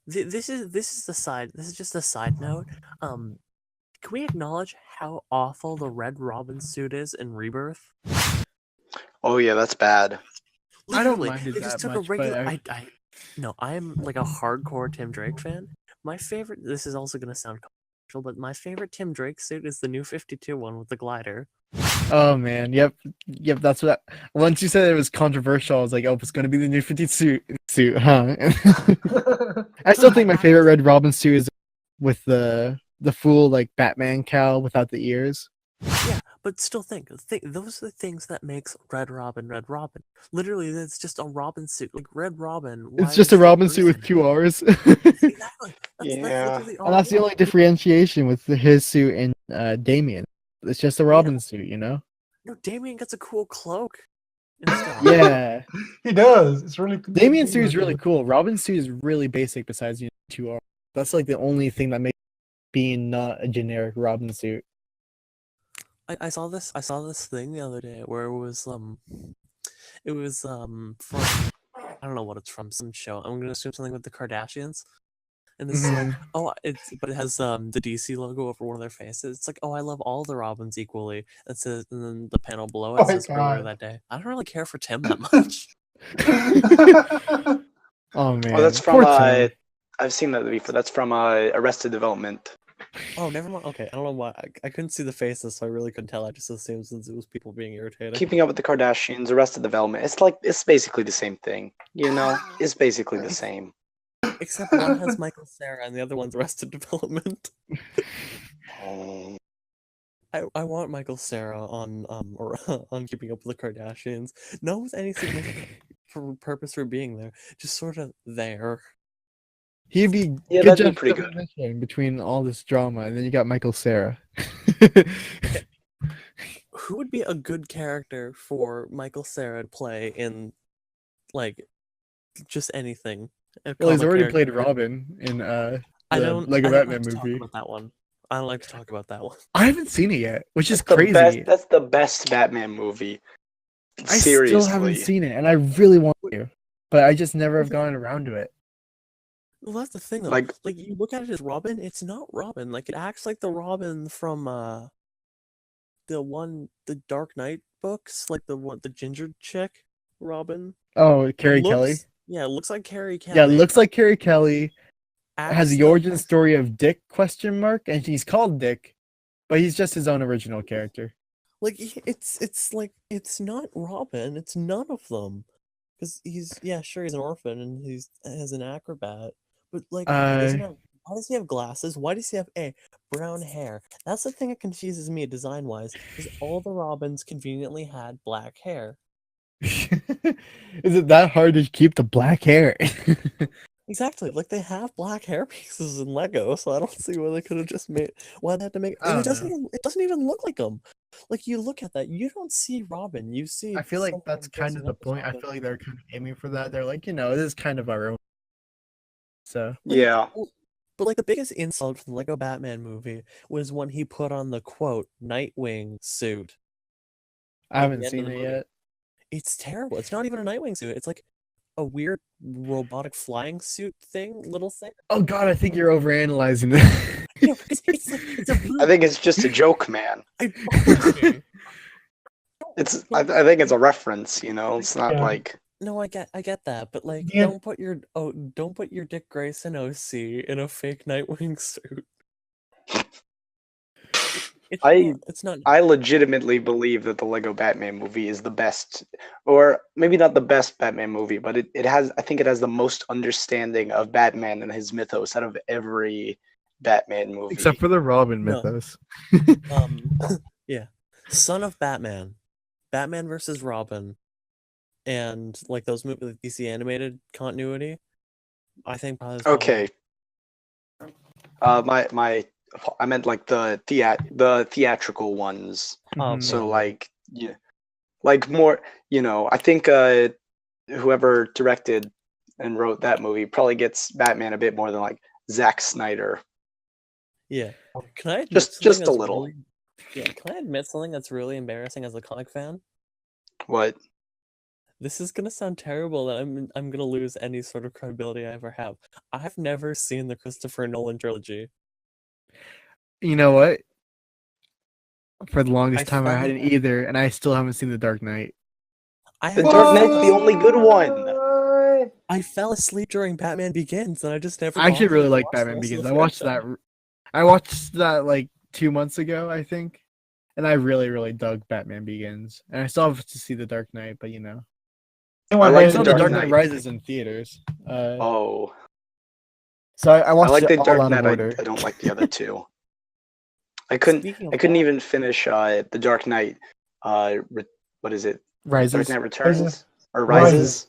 This is the side. This is just a side note. Can we acknowledge how awful the Red Robin suit is in Rebirth? oh yeah, that's bad. I don't Literally, mind it they just that took much, a but regular. No, I am like a hardcore Tim Drake fan. My favorite. This is also gonna sound controversial, but my favorite Tim Drake suit is the new 52 one with the glider. Oh man, yep. That's what. Once you said it was controversial, I was like, oh, it's going to be the new 50 suit, huh? I still think my favorite Red Robin suit is with the full like Batman cowl without the ears. Yeah, but still think those are the things that makes Red Robin Red Robin. Literally, it's just a Robin suit. Like Red Robin. Why It's just a is he Robin suit with person? 2 R's. Exactly. That's Yeah. literally all. And that's it the is. only differentiation with his suit and Damien. It's just a Robin suit, you know? No, Damien gets a cool cloak and stuff. Yeah. he does. It's really Damien's suit is really cool. Robin's suit is really basic besides 2 R's. That's like the only thing that makes being not a generic Robin suit. I saw this thing the other day where it was from I don't know what it's from, some show. I'm gonna assume something with the Kardashians. And this is like, oh, it has the DC logo over one of their faces. It's like, oh, I love all the Robins equally. It says, and then the panel below it Oh my says earlier God. that day. I don't really care for Tim that much. Oh man. Oh, that's Poor from Tim. I've seen that before. That's from Arrested Development. Oh, never mind. Okay, I don't know why. I couldn't see the faces, so I really couldn't tell. I just assumed since it was people being irritated. Keeping Up with the Kardashians, Arrested Development. It's basically the same thing. You know, it's basically the same. Except one has Michael Cera and the other one's Arrested Development. Oh. I want Michael Cera on or on Keeping Up with the Kardashians. Not with any significant purpose for being there, just sort of there. He'd be Yeah, good that'd be pretty good. juxtaposition between all this drama, and then you got Michael Cera. Who would be a good character for Michael Cera to play in, like, just anything? Well, he's already played Robin in the Lego I don't Batman like to talk movie. about that one. I don't like to talk about that one. I haven't seen it yet, which is That's the crazy. best. That's the best Batman movie. I Seriously. still haven't seen it, and I really want to, but I just never have gotten around to it. Well, that's the thing, though. Like- Like, you look at it as Robin, it's not Robin. Like, it acts like the Robin from the Dark Knight books, like the ginger chick Robin. Oh, Carrie Kelly. Yeah, it looks like Carrie Kelly. Yeah, it looks like Carrie Kelly. acts Has the like- origin story of Dick ? And he's called Dick, but he's just his own original character. Like it's like it's not Robin. It's none of them. Because he's he's an orphan and he's as an acrobat. But like, why does he have glasses? Why does he have brown hair? That's the thing that confuses me design wise. Is all the Robins conveniently had black hair. Is it that hard to keep the black hair? Exactly. Like they have black hair pieces in Lego, so I don't see why they could have just made why they had to make I and don't it doesn't know. even it doesn't even look like them. Like you look at that, you don't see Robin. You see I feel like someone that's kind dressing of the up as point. I Robin. feel like they're kind of aiming for that. They're like, this is kind of our own. So Yeah. But like the biggest insult from the Lego Batman movie was when he put on the quote Nightwing suit. I haven't the end of seen the it movie. yet. It's terrible. It's not even a Nightwing suit. It's like a weird robotic flying suit little thing. Oh God, I think you're overanalyzing it. You know, it's like it's a blue. I think it's just a joke, man. It bothers me. I think it's a reference, you know. It's not Yeah. like No, I get that, but like, Yeah. don't put your Dick Grayson OC in a fake Nightwing suit. It's not. I legitimately believe that the Lego Batman movie is the best, or maybe not the best Batman movie, but I think it has the most understanding of Batman and his mythos out of every Batman movie. Except for the Robin No. mythos. Yeah, Son of Batman, Batman versus Robin, and like those movies, like DC animated continuity. I think probably. is Okay. I meant like the theatrical ones. probably- So yeah. like yeah, like more, you know, I think whoever directed and wrote that movie probably gets Batman a bit more than like Zack Snyder. Yeah. Can I admit Just something a that's little. really- yeah. Can I admit something that's really embarrassing as a comic fan? What? This is gonna sound terrible that I'm gonna lose any sort of credibility I ever have. I've never seen the Christopher Nolan trilogy. You know what? For the longest I time, I found- hadn't either, and I still haven't seen The Dark Knight. I The have Dark Knight's never- the only good one. What? I fell asleep during Batman Begins, and I just never. I actually bothered really to like watch the Batman rest of Begins. the I watched franchise. that. I watched that like 2 months ago, I think, and I really dug Batman Begins. And I still have to see The Dark Knight, but you know, I like I The saw The Dark Dark Knight. Knight Rises in theaters. Oh, So I I watched like it The all Dark out of Knight. order. I don't like the other two. I couldn't Speaking of even finish The Dark Knight. What is it? Dark Rises. Knight Returns or Rises. Rises?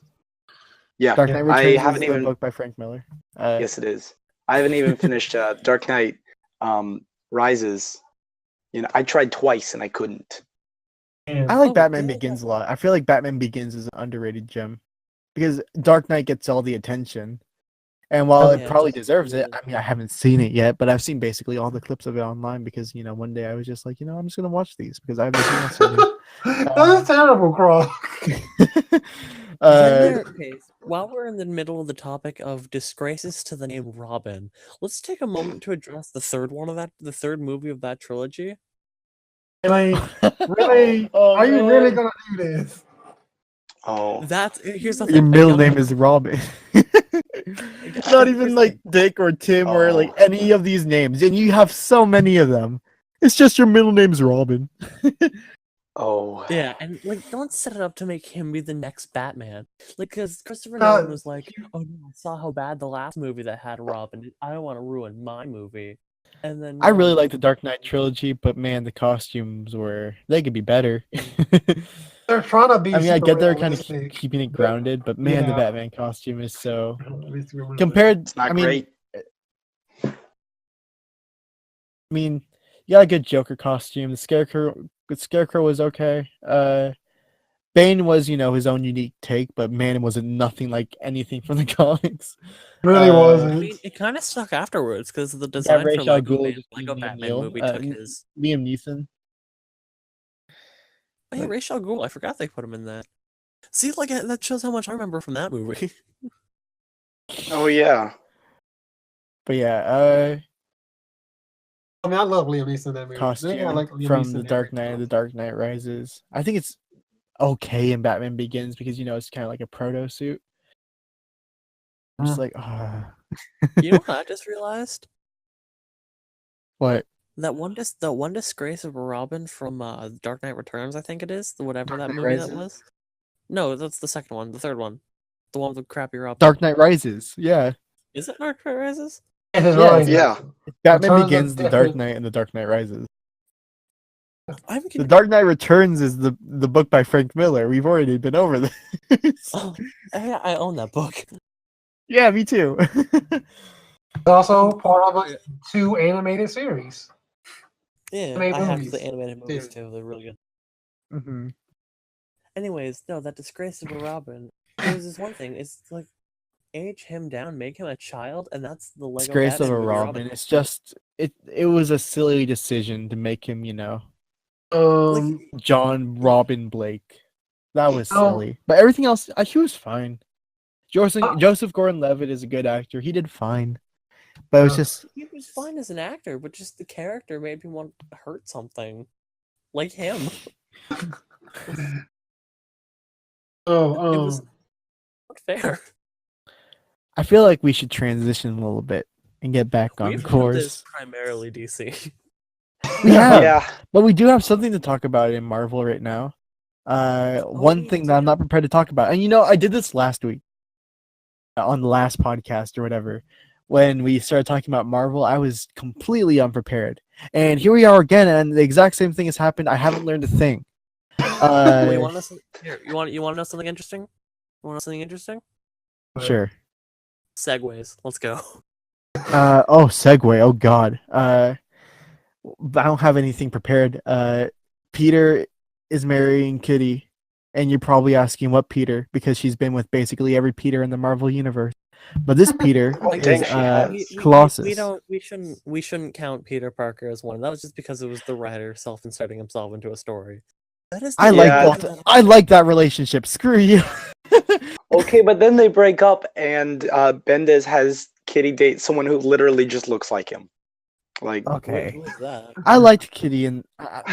Yeah, Dark Knight I Returns haven't is the even. book by Frank Miller. Yes, it is. I haven't even finished Dark Knight Rises. You know, I tried twice and I couldn't. I like Oh, Batman yeah. Begins a lot. I feel like Batman Begins is an underrated gem because Dark Knight gets all the attention, and while Oh, it yeah, probably just- deserves it, I mean, I haven't seen it yet, but I've seen basically all the clips of it online because you know one day I was just like, you know, I'm just gonna watch these because I have nothing else to do. That's terrible, Croc. Okay, while we're in the middle of the topic of disgraces to the name Robin, let's take a moment to address the third movie of that trilogy. Really? Really? Oh, Are you man. really gonna do this? Oh, Here's the Your thing. middle name is Robin. Not even like Dick or Tim or like Oh. any of these names, and you have so many of them. It's just your middle name's Robin. oh. Yeah, and like, don't set it up to make him be the next Batman. Like, because Christopher No, Nolan was like, "Oh no, I saw how bad the last movie that had Robin. I don't want to ruin my movie." And then I really no, like the Dark Knight trilogy, but man, the costumes they could be better. They're trying to be. I mean, I super get they're kind of realistic, keeping it but- grounded, but man, the yeah. Batman costume is so It's realistic. compared. It's not I mean, great. you got a good Joker costume. The Scarecrow was okay. Bane was, you know, his own unique take, but man, it wasn't nothing like anything from the comics. Really Uh, I wasn't. mean, it kind of stuck afterwards because the design Ra's for al Lego, Ghul just Lego being Liam Batman Neal. movie took his. Liam Neeson. Oh, yeah, Ra's al Ghul. I forgot they put him in that. See, like that shows how much I remember from that movie. Oh yeah. But yeah, I mean, I love Liam Neeson in that movie. costume Yeah, I like Liam from Neeson The in Dark everything. Knight, The Dark Knight Rises. I think it's okay in Batman Begins because you know it's kind of like a proto suit. I'm just like, You know what I just realized? what? That one disgrace of a Robin from Dark Knight Returns, I think it is, whatever that Knight movie that Rises? was. No, that's the second one, the third one, the one with the crappy Robin. Dark Knight Rises. Yeah, Is it Dark Knight Rises? Yeah, his Yeah, Rises. yeah. Batman Returns Begins, are The Dark definitely- Knight, and The Dark Knight Rises. I'm The Dark Knight Returns is the book by Frank Miller. We've already been over this. Oh, I own that book. Yeah, me too. It's also part of a 2 animated series. Yeah, Animated I have movies, the animated movies too. too. They're really good. hmm Anyways, no, that disgrace of a Robin. There's this one thing. It's like age him down, make him a child, and that's the Lego Disgrace of Batman a movie Robin. It's just it was a silly decision to make him, you know, Um, John Robin Blake. That was Oh. silly. But everything else, he was fine. Joseph Gordon-Levitt is a good actor. He did fine. But it was just He was fine as an actor, but just the character made me want to hurt something. Like him. Oh, It was not fair. I feel like we should transition a little bit and get back on We've done course. this primarily DC. We have, Yeah. but we do have something to talk about in Marvel right now. One we thing that I'm do. not prepared to talk about, and I did this last week on the last podcast or whatever. When we started talking about Marvel, I was completely unprepared, and here we are again, and the exact same thing has happened. I haven't learned a thing. Wait, you want to know something interesting? You want to know something interesting? Sure. Segways. Let's go. Oh, segue. Oh God. I don't have anything prepared. Peter is marrying Kitty, and you're probably asking what Peter, because she's been with basically every Peter in the Marvel universe. But this Peter Oh, is dang, she has. Colossus. We shouldn't count Peter Parker as one. That was just because it was the writer self-inserting himself into a story. That is. I Yeah. like both. I like that relationship. Screw you. Okay, but then they break up, and Bendis has Kitty date someone who literally just looks like him. Like, Okay. Who is that? I liked Kitty, and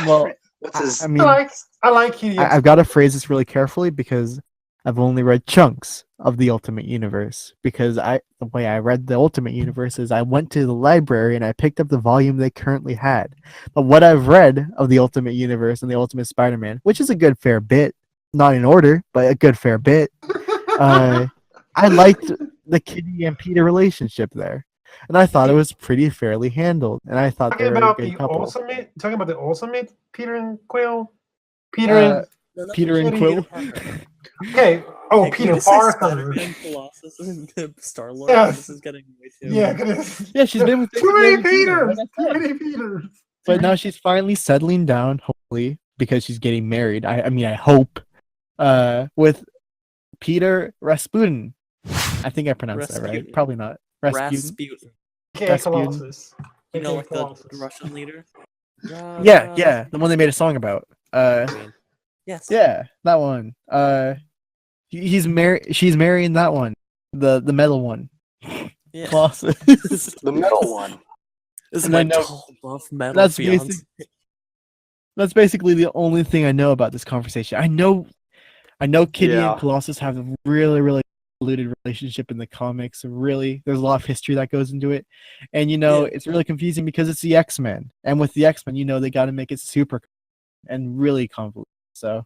well, what's his? I mean, I like Kitty. I've got to phrase this really carefully because I've only read chunks of the Ultimate Universe. Because the way I read the Ultimate Universe is I went to the library and I picked up the volume they currently had. But what I've read of the Ultimate Universe and the Ultimate Spider-Man, which is a good fair bit, not in order, but a good fair bit, I liked the Kitty and Peter relationship there. And I thought it was pretty fairly handled. And I thought they Talking were a about good the couple. ultimate. Talking about the ultimate Peter and Quill. Peter Uh, and Peter and Kitty. Quill. Okay. Oh, Hey, can we Peter just say Parker. Spider-Man, Colossus, and Star-Lord? Yes. This is getting way too. Yeah, it is. Yeah, she's been with too many every Peter, Peters. like I Too said. many Peters. But now she's finally settling down, hopefully, because she's getting married. I mean, I hope. With Peter Rasputin. I think I pronounced that right. Rasputin. Probably not. Rasputin. Rasputin. Okay, Rasputin. Colossus. You know, Okay, like the Colossus. Russian leader? Yeah, the one they made a song about. Yes. Yeah, that one. He's married. She's marrying that one, the metal one. Yeah. Colossus. The middle one. This is And my I know- tall, buff metal That's fiance. That's basically the only thing I know about this conversation. I know Kitty Yeah. and Colossus have a really, really diluted relationship in the comics. Really, there's a lot of history that goes into it, and Yeah. it's really confusing because it's the X-Men, and with the X-Men, they got to make it super and really convoluted. So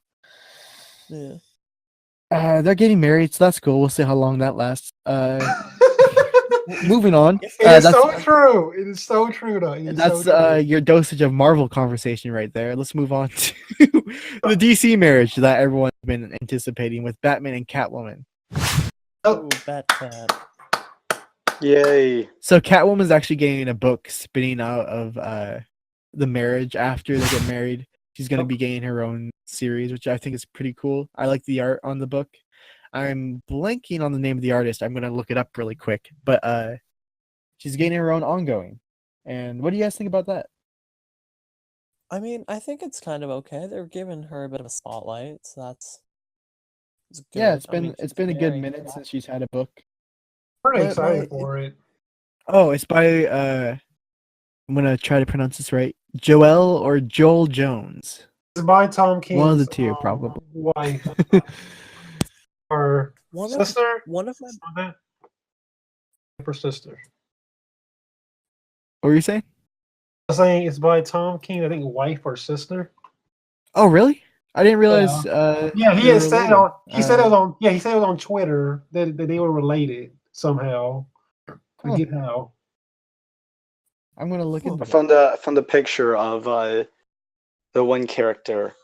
Yeah. they're getting married, so that's cool. We'll see how long that lasts. Moving on. It is That's so true. It is so true, though. It is that's so true. your dosage of Marvel conversation right there. Let's move on to the DC marriage that everyone's been anticipating with Batman and Catwoman. Oh, Batcat. Yay. So Catwoman's actually getting a book spinning out of the marriage after they get married. She's going to be getting her own series, which I think is pretty cool. I like the art on the book. I'm blanking on the name of the artist. I'm going to look it up really quick. But she's getting her own ongoing. And what do you guys think about that? I mean, I think it's kind of okay. They're giving her a bit of a spotlight, so it's good. Yeah, I mean, it's she's been a good married. minute since she's had a book. Pretty But excited for it. Oh, it's by I'm gonna try to pronounce this right. Joel Jones. It's by Tom King's One of the two, probably. wife or One sister. of my Wife or sister. What were you saying? I was saying it's by Tom King. I think wife or sister. Oh, really? I didn't realize. Yeah, he they were had said related. on. He said it was on. Yeah, he said it was on Twitter that they were related somehow. I Huh. forget how. I'm gonna look into I it. found a picture of the one character.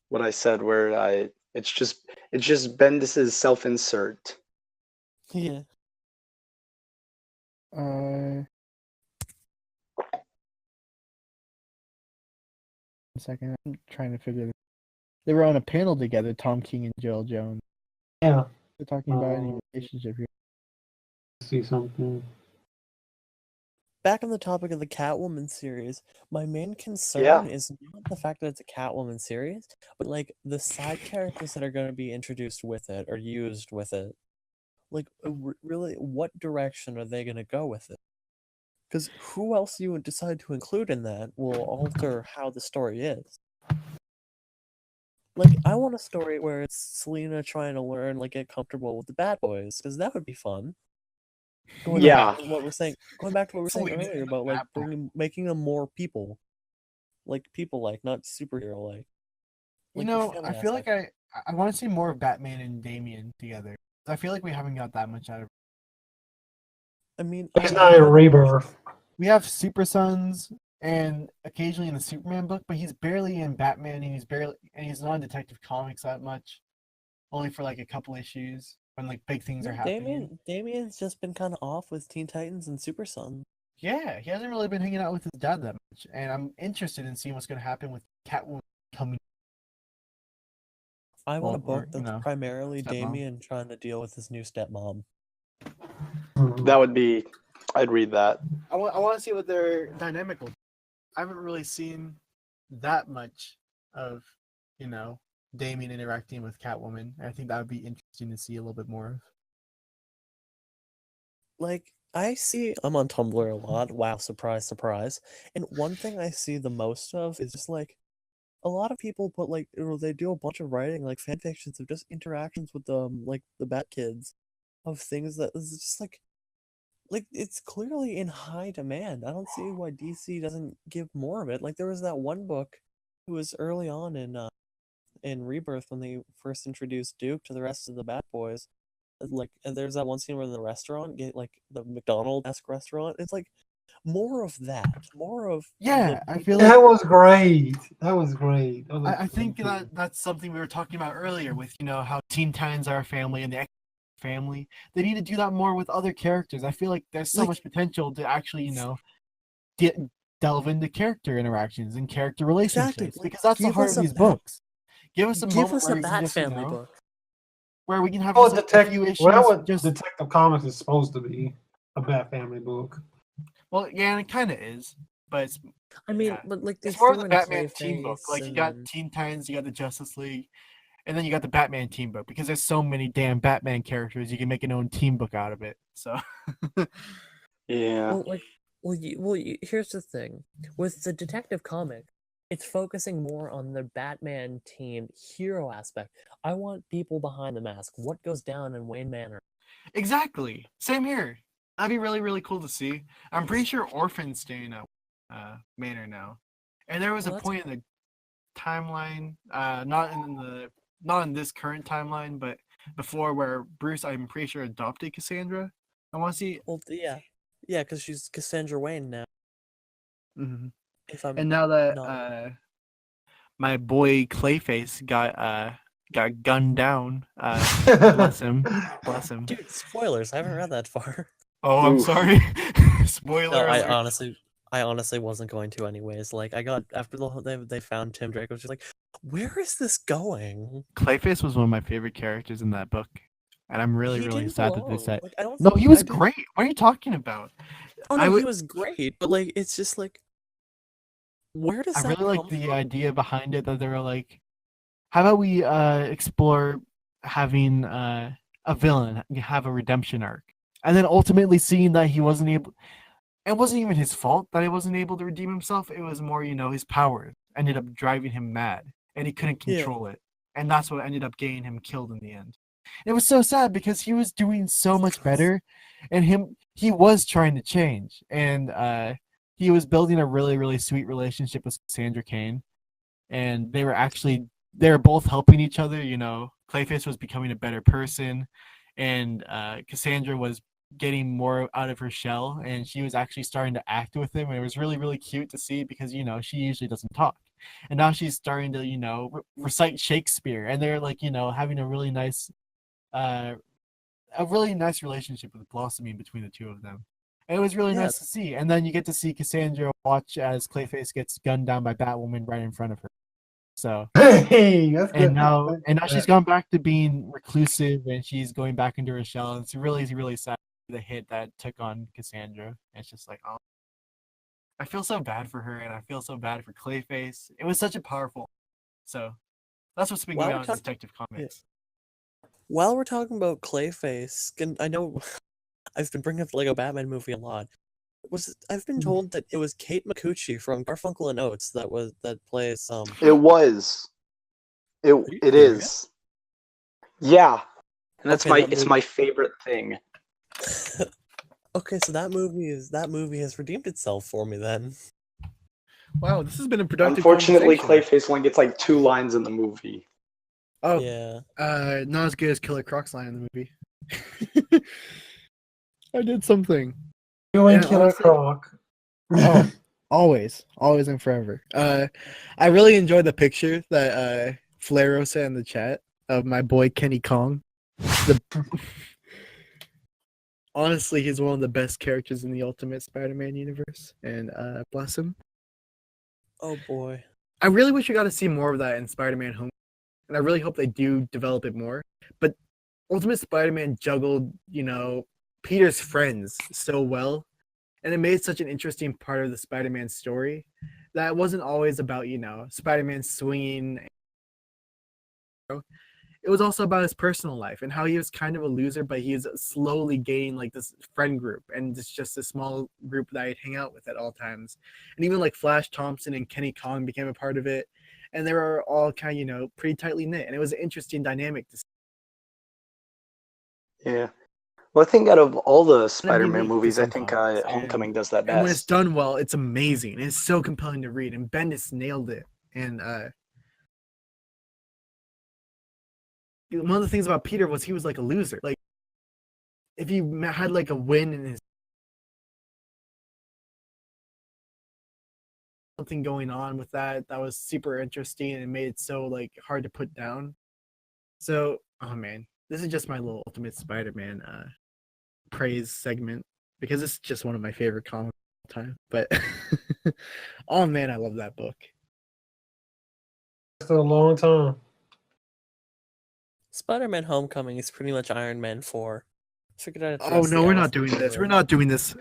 What I said, where it's just Bendis's self-insert. yeah. A second. I'm trying to figure. They were on a panel together. Tom King and Joel Jones. Yeah. They're talking about any relationship here. See something. back on the topic of the Catwoman series, my main concern is not the fact that it's a Catwoman series, but like the side characters that are going to be introduced with it or used with it. Like, really, what direction are they going to go with it? Because who else you would decide to include in that will alter how the story is. Like, I want a story where it's Selena trying to learn, like, get comfortable with the bad boys, because that would be fun. Going back to what we're saying Selena earlier and about like Bad Boy. making them more people, not superhero like. You know, I feel like I want to see more of Batman and Damian together. I feel like we haven't got that much out of. I mean, He's not in Rebirth. We have Super Sons and occasionally in the Superman book, but he's barely in Batman, and he's not in Detective Comics that much. Only for like a couple issues when like big things are happening. Damian's just been kind of off with Teen Titans and Super Sons. Yeah, he hasn't really been hanging out with his dad that much, and I'm interested in seeing what's going to happen with Catwoman coming. I want a book that's primarily stepmom. Damian trying to deal with his new stepmom. That would be. I'd read that. I want to see what their dynamic will be. I haven't really seen that much of, Damian interacting with Catwoman. I think that would be interesting to see a little bit more of. Like, I'm on Tumblr a lot. Wow, surprise, surprise. And one thing I see the most of is just like a lot of people put like they do a bunch of writing like fan fictions of just interactions with like the Bat Kids of things that is just like it's clearly in high demand. I don't see why DC doesn't give more of it. Like there was that one book it was early on in Rebirth when they first introduced Duke to the rest of the Bat Boys. Like, and there's that one scene where in the restaurant, get like the McDonald's-esque restaurant. It's like more of that, more of I feel like that was great. That was great. I think that's something we were talking about earlier with how Teen Titans are a family and the X family. They need to do that more with other characters. I feel like there's so much potential to actually delve into character interactions and character relationships because that's the heart of these books. Give us a Bat Family book where we can have a few issues. Detective Comics is supposed to be a Bat Family book. Well, yeah, and it kind of is, but it's. I mean, but like it's more of the Batman team book. Like you got Teen Titans, you got the Justice League, and then you got the Batman team book because there's so many damn Batman characters. You can make an own team book out of it. So. Yeah. Here's the thing with the Detective Comic. It's focusing more on the Batman team hero aspect. I want people behind the mask. What goes down in Wayne Manor? Exactly. Same here. That'd be really, really cool to see. I'm pretty sure Orphan's staying at Manor now. And there was a point in the timeline, not in this current timeline, but before where Bruce, I'm pretty sure, adopted Cassandra. I want to see. Well, yeah, because she's Cassandra Wayne now. Mm-hmm. And now that my boy Clayface got gunned down, bless him. Dude, spoilers! I haven't read that far. Oh, I'm sorry. Spoiler. No, I honestly wasn't going to anyways. Like I got after they found Tim Drake, I was just like, where is this going? Clayface was one of my favorite characters in that book, and I'm really sad that they said. Like, no, he was great. What are you talking about? Oh no, he was great, but like it's just like. Where does I really like the idea behind it that they were like, how about we explore having a villain have a redemption arc, and then ultimately seeing that he wasn't able. It wasn't even his fault that he wasn't able to redeem himself. It was more, his power ended up driving him mad, and he couldn't control it, and that's what ended up getting him killed in the end. It was so sad because he was doing so much better, and he was trying to change, and he was building a really, really sweet relationship with Cassandra Cain, and they were both helping each other. Clayface was becoming a better person, and Cassandra was getting more out of her shell, and she was actually starting to act with him, and it was really, really cute to see because she usually doesn't talk, and now she's starting to recite Shakespeare, and they're like having a really nice relationship with blossoming between the two of them. And it was really nice to see. And then you get to see Cassandra watch as Clayface gets gunned down by Batwoman right in front of her. So hey, that's good. And now she's gone back to being reclusive, and she's going back into her shell. And it's really, really sad the hit that took on Cassandra. And it's just like, oh. I feel so bad for her, and I feel so bad for Clayface. It was such a powerful. So that's what's been While going we're on in talk- Detective Comics. While we're talking about Clayface, I know I've been bringing up the Lego Batman movie a lot. I've been told that it was Kate Micucci from Garfunkel and Oates that plays It was. It you it serious? is. Yeah, and that's Okay, it's my favorite thing. Okay, so that movie has redeemed itself for me then. Wow, this has been a productive Unfortunately, conversation. Clayface only gets like 2 lines in the movie. Oh, Yeah. not as good as Killer Croc's line in the movie. I did something. You ain't Yeah, Killer honestly- Croc. Oh, always and forever. I really enjoyed the picture that Flaro sent in the chat of my boy Kenny Kong. Honestly, he's one of the best characters in the Ultimate Spider-Man universe, and bless him. Oh boy. I really wish we got to see more of that in Spider-Man Home, and I really hope they do develop it more. But Ultimate Spider-Man juggled, Peter's friends so well, and it made such an interesting part of the Spider-Man story that it wasn't always about, Spider-Man swinging. It was also about his personal life and how he was kind of a loser, but he was slowly gaining like this friend group, and it's just a small group that I'd hang out with at all times. And even like Flash Thompson and Kenny Kong became a part of it, and they were all kind of, pretty tightly knit, and it was an interesting dynamic to see. Yeah. Well, I think out of all the Kind of Spider-Man unique to movies, I some think comics, Homecoming does that and when it's best. done well, it's amazing. It's so compelling to read, and Bendis nailed it. And one of the things about Peter was he was like a loser. Like if he had like a win in his something going on with that was super interesting and made it so like hard to put down. So, oh man, this is just my little Ultimate Spider-Man praise segment because it's just one of my favorite comics of all time. But oh man, I love that book. It's a long time. Spider-Man Homecoming is pretty much Iron Man 4. Figured I'd Oh address no, the we're not elephant in doing the this. We're room. not doing this.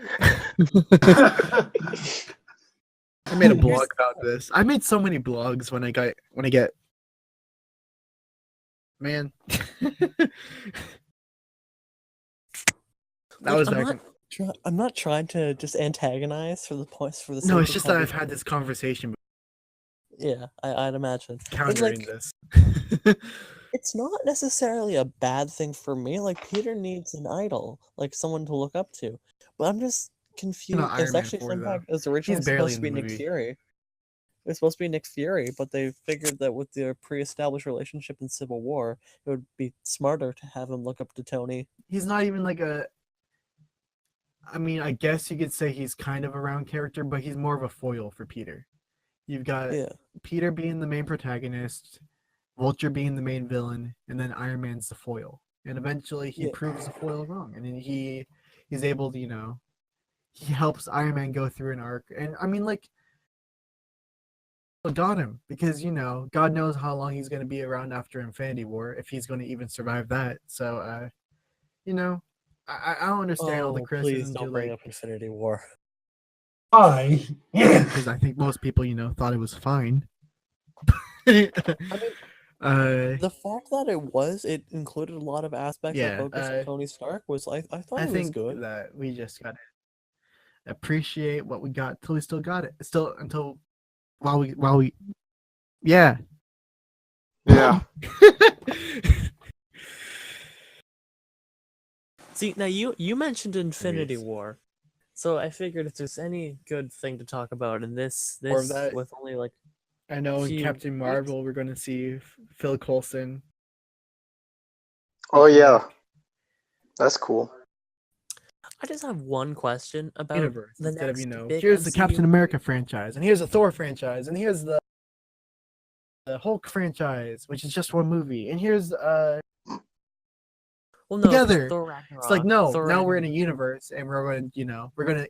I made a blog about this. I made so many blogs when I get man. That was I'm not trying to just antagonize for the points for the sake no, it's of just that I've had conversation. this conversation Yeah, I'd imagine. It's countering like this. it's not necessarily a bad thing for me. Like Peter needs an idol, like someone to look up to. But I'm just confused. Iron It's Man actually 4 fun though. fact. It was originally He's barely supposed to in be the Nick movie. Fury. It was supposed to be Nick Fury, but they figured that with their pre-established relationship in Civil War, it would be smarter to have him look up to Tony. He's not even like I mean, I guess you could say he's kind of a round character, but he's more of a foil for Peter. You've got Yeah. Peter being the main protagonist, Vulture being the main villain, and then Iron Man's the foil. And eventually he Yeah. proves the foil wrong. And then he's able to, he helps Iron Man go through an arc. And I mean, like, got him because, God knows how long he's going to be around after Infinity War, if he's going to even survive that. So, I don't understand all the Oh, please criticisms don't to bring like up Infinity War. Why? because I think most people, thought it was fine. I mean, uh, the fact that it included a lot of aspects that yeah, focused on Tony Stark was I thought I it was think good. that we just gotta appreciate what we got till we still got it. Still until while we yeah. Yeah. See, now you mentioned Infinity Serious. War, so I figured if there's any good thing to talk about in this More of that. with only like I know in few Captain weeks. Marvel we're gonna see Phil Coulson. Oh come yeah. back. That's cool. I just have one question about Universe the instead of next big here's the MCU Captain movie. America franchise and here's the Thor franchise and here's the Hulk franchise, which is just one movie, and here's Well, no, 'cause together. Thor Ragnarok. It's like no, Thor now we're in a Ragnarok. universe and we're going to we're going to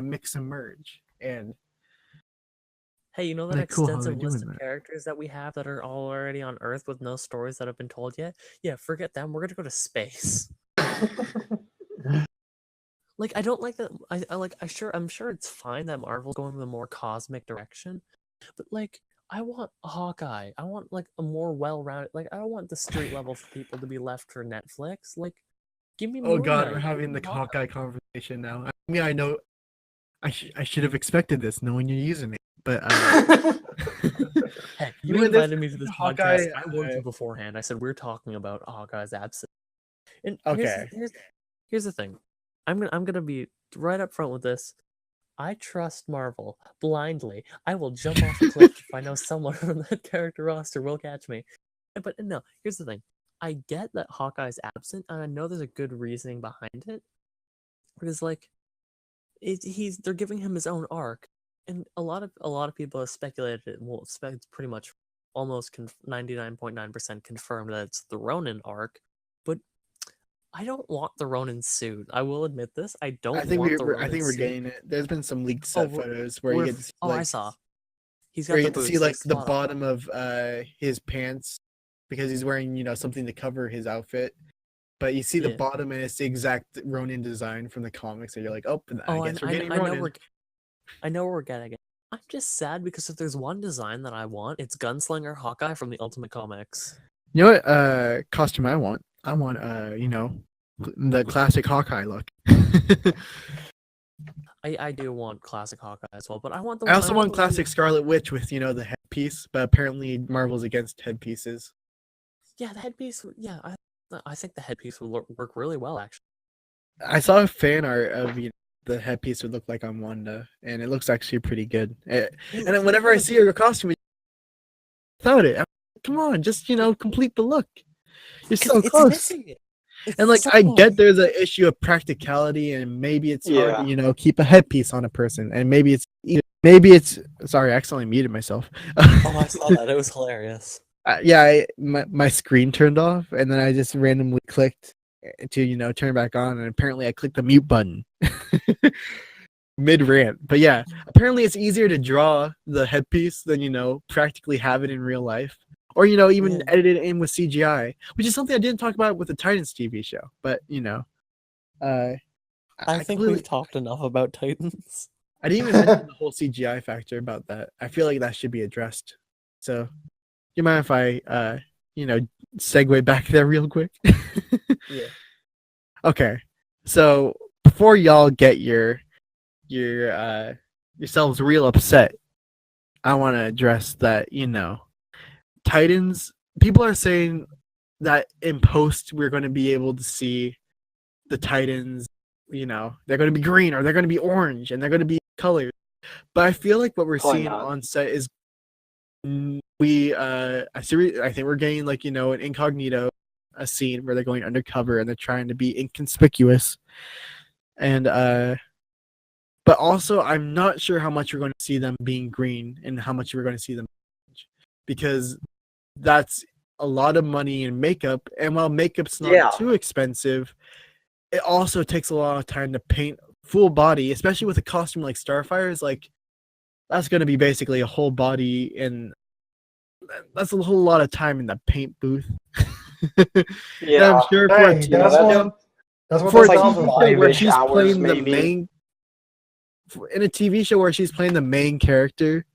mix and merge. And Hey, you know that like, cool how extensive they're list doing of that. characters that we have that are all already on Earth with no stories that have been told yet? Yeah, forget them. We're gonna go to space. Like, I don't like that. I'm sure it's fine that Marvel's going the more cosmic direction, but like, I want Hawkeye. I want like a more well-rounded. Like, I don't want the street level people to be left for Netflix. Like, give me Oh Moon God, Knight, we're having give the me Hawkeye. Hawkeye conversation now. I mean, I know I should have expected this, knowing your username, but Heck, You you know, this invited me to this Hawkeye, podcast. I warned you beforehand. I said we're talking about Hawkeye's absence. And Okay. here's the thing. I'm gonna be right up front with this. I trust Marvel blindly. I will jump off a cliff if I know someone from that character roster will catch me. But no, here's the thing. I get that Hawkeye's absent, and I know there's a good reasoning behind it. Because like, they're giving him his own arc, and a lot of people have speculated. Well, it's pretty much almost 99.9% confirmed that it's the Ronin arc. But I don't want the Ronin suit. I will admit this. I don't I think want the we're Ronin I think we're suit. getting it. There's been some leaked Oh, set photos where you get to see, I like, saw. He's where got you the get to see boots. like the spot on. bottom of his pants because he's wearing something to cover his outfit. But you see the Yeah. bottom and it's the exact Ronin design from the comics, and you're like, oh, I Oh, guess we're I getting know Ronin. I know we're getting it. I'm just sad because if there's one design that I want, it's Gunslinger Hawkeye from the Ultimate Comics. You know what costume I want? I want the classic Hawkeye look. I do want classic Hawkeye as well, but I want the. I also want the classic Scarlet Witch with the headpiece, but apparently Marvel's against headpieces. Yeah, the headpiece. Yeah, I think the headpiece would work really well, actually. I saw a fan art of the headpiece would look like on Wanda, and it looks actually pretty good. And then whenever I see her costume without it, I'm like, come on, just complete the look. You're so It's close. missing it. It's And like, so I close. get there's an issue of practicality, and maybe it's hard to keep a headpiece on a person, and maybe it's sorry, I accidentally muted myself. Oh, I saw that. It was hilarious. Yeah, my screen turned off, and then I just randomly clicked to turn back on, and apparently I clicked the mute button mid rant. But yeah, apparently it's easier to draw the headpiece than practically have it in real life, or even edit it in with CGI, which is something I didn't talk about with the Titans TV show. But I think we've talked enough about Titans. I didn't even mention the whole CGI factor about that. I feel like that should be addressed. So, do you mind if I segue back there real quick? Yeah. Okay. So before y'all get yourselves real upset, I want to address that Titans. People are saying that in post we're going to be able to see the Titans. They're going to be green or they're going to be orange and they're going to be colored. But I feel like what we're seeing on set is I think we're getting an incognito, a scene where they're going undercover and they're trying to be inconspicuous, and but also I'm not sure how much we're going to see them being green and how much we're going to see them orange, because that's a lot of money in makeup, and while makeup's not too expensive, it also takes a lot of time to paint full body, especially with a costume like Starfire's. Like, that's going to be basically a whole body, and that's a whole lot of time in the paint booth. Yeah, I'm sure Hey, that's what for a that's TV also show where five-ish she's hours, playing the maybe. main, in a TV show where she's playing the main character,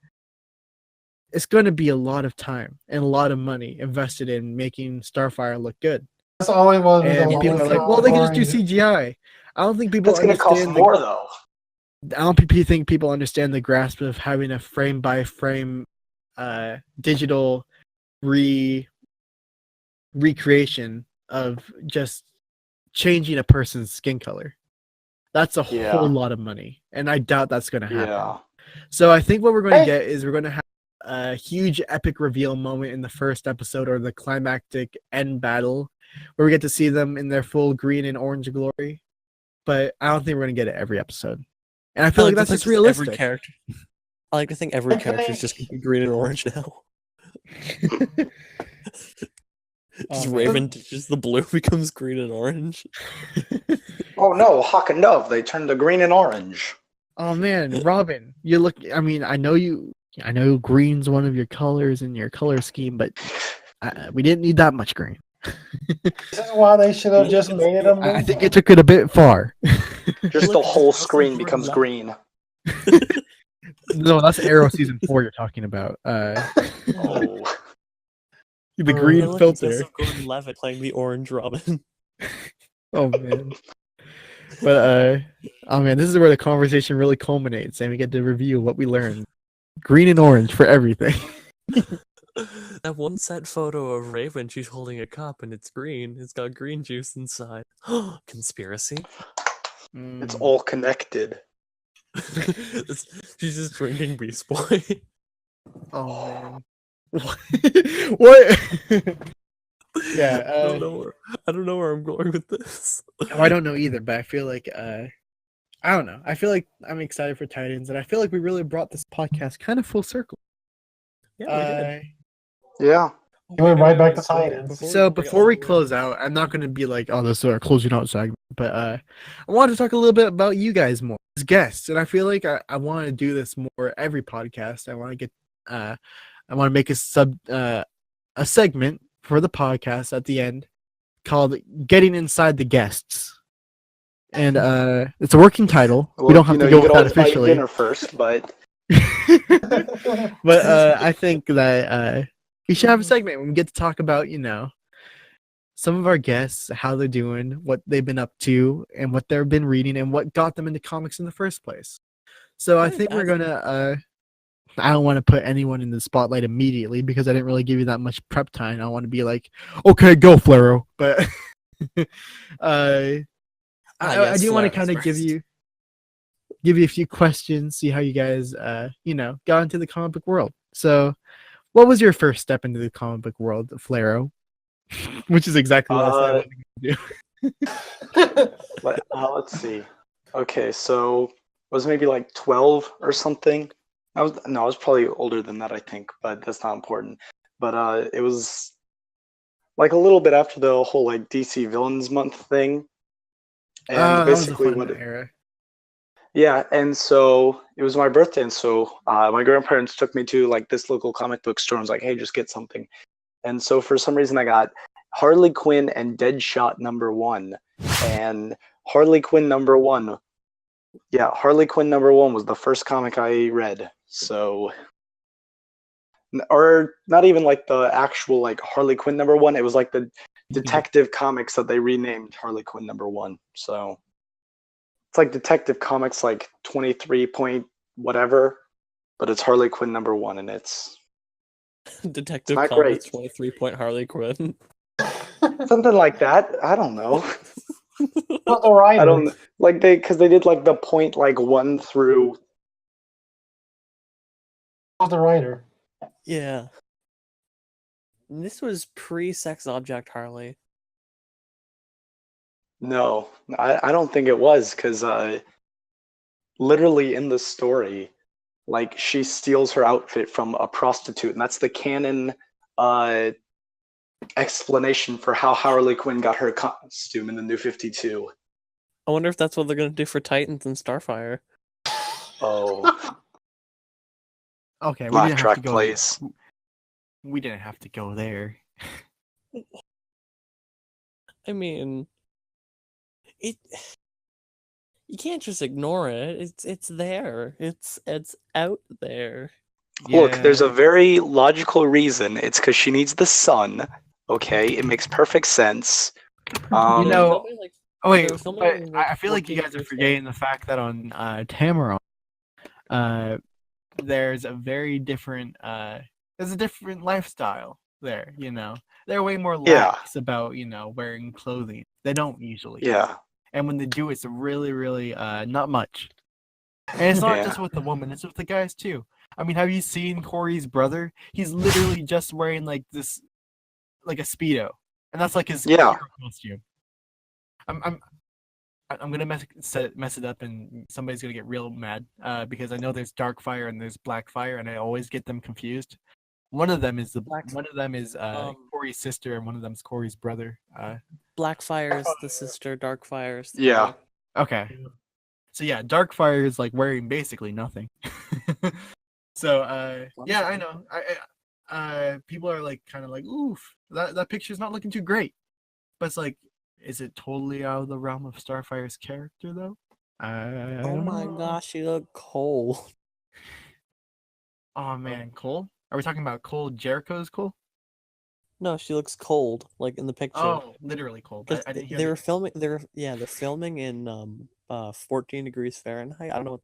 it's going to be a lot of time and a lot of money invested in making Starfire look good. That's all it was. And people are like, well, they can just do CGI. I don't think people That's going to cost understand more, though. I don't think people understand the grasp of having a frame by frame digital recreation of just changing a person's skin color. That's a whole lot of money, and I doubt that's going to happen. Yeah. So I think what we're going to get is we're going to have a huge epic reveal moment in the first episode, or the climactic end battle, where we get to see them in their full green and orange glory. But I don't think we're going to get it every episode. And I feel like that's just realistic. Every character. I like to think every character is just green and orange now. Just Raven ditches the blue, becomes green and orange. Oh no, Hawk and Dove, they turned to green and orange. Oh man, Robin, you look. I mean, I know green's one of your colors in your color scheme, but we didn't need that much green. This is why they should have just made it a I think movie. it took it a bit far. Just the Look, whole that's screen like becomes Jordan green. No, that's Arrow season 4 you're talking about. Oh. The Hey, green look, filter. Joseph Gordon-Levitt playing the Orange Robin. Oh man. But oh man, this is where the conversation really culminates, and we get to review what we learned. Green and orange for everything. That one set photo of Raven, she's holding a cup and it's green. It's got green juice inside. Conspiracy? It's all connected. She's just drinking Beast Boy. Oh man. What? Yeah. I don't know where I'm going with this. I don't know either, but I feel like I don't know. I feel like I'm excited for Titans, and I feel like we really brought this podcast kind of full circle. Yeah, we did. Yeah. You went right back to Titans. So before we close out, I'm not going to be like, oh, this is our closing out segment, but I wanted to talk a little bit about you guys more as guests, and I feel like I want to do this more every podcast. I want to get, I want to make a segment for the podcast at the end called "Getting Inside the Guests," and it's a working title. Well, we don't have to go with that buy officially. dinner first, but But I think that we should have a segment when we get to talk about, some of our guests, how they're doing, what they've been up to, and what they've been reading, and what got them into comics in the first place. So I think we're gonna. I don't want to put anyone in the spotlight immediately because I didn't really give you that much prep time. I want to be like, okay, go, Flaro. But I do want to kind of give you a few questions, see how you guys, got into the comic book world. So, what was your first step into the comic book world, Flaro? Which is exactly what I said I was going to do. let's see. Okay, so it was maybe like 12 or something. I was probably older than that, I think, but that's not important. But it was like a little bit after the whole like DC Villains Month thing, and basically that was a fun era. Yeah, and so it was my birthday, and so my grandparents took me to like this local comic book store and was like, "Hey, just get something." And so for some reason, I got Harley Quinn and Deadshot #1, and Harley Quinn #1. Yeah, Harley Quinn #1 was the first comic I read. So, or not even like the actual like Harley Quinn #1. It was like the Detective Comics that they renamed Harley Quinn #1. So it's like Detective Comics like 23 point whatever, but it's Harley Quinn #1, and it's Detective not Comics great. 23-point Harley Quinn. Something like that. I don't know. Not the writer. I don't like because they did like the point like 1 through. Not the writer. Yeah. And this was pre-sex object Harley. No, I don't think it was because literally in the story, like she steals her outfit from a prostitute, and that's the canon explanation for how Harley Quinn got her costume in the New 52. I wonder if that's what they're gonna do for Titans and Starfire. Oh, Okay, laugh track plays. We didn't have to go there. I mean, you can't just ignore it. It's there. It's out there. Look, there's a very logical reason. It's because she needs the sun. Okay, it makes perfect sense. Oh wait, there was but somebody, like, I feel like you 14 guys are years forgetting the fact that on Tamaron, there's a very different there's a different lifestyle there. They're way more lax about wearing clothing. They don't usually. Yeah. And when they do, it's really, really not much. And it's not just with the woman; it's with the guys too. I mean, have you seen Corey's brother? He's literally just wearing like this, like a Speedo, and that's like his hero costume. I'm gonna mess it up, and somebody's gonna get real mad because I know there's Darkfire and there's Blackfire, and I always get them confused. One of them is Corey's sister, and one of them is Corey's brother. Blackfire is the sister, Darkfire is the Yeah. brother. Okay. So yeah, Darkfire is like wearing basically nothing. So yeah, I know. people are like kind of like, oof, that picture's not looking too great. But it's like, is it totally out of the realm of Starfire's character though? I Oh don't my know. gosh, she looked cold. Oh man, Cole? Are we talking about Cole Jericho's Cole? No, she looks cold, like in the picture. Oh, literally cold. Because I didn't hear they the- were filming. They're filming in 14 degrees Fahrenheit. I don't know.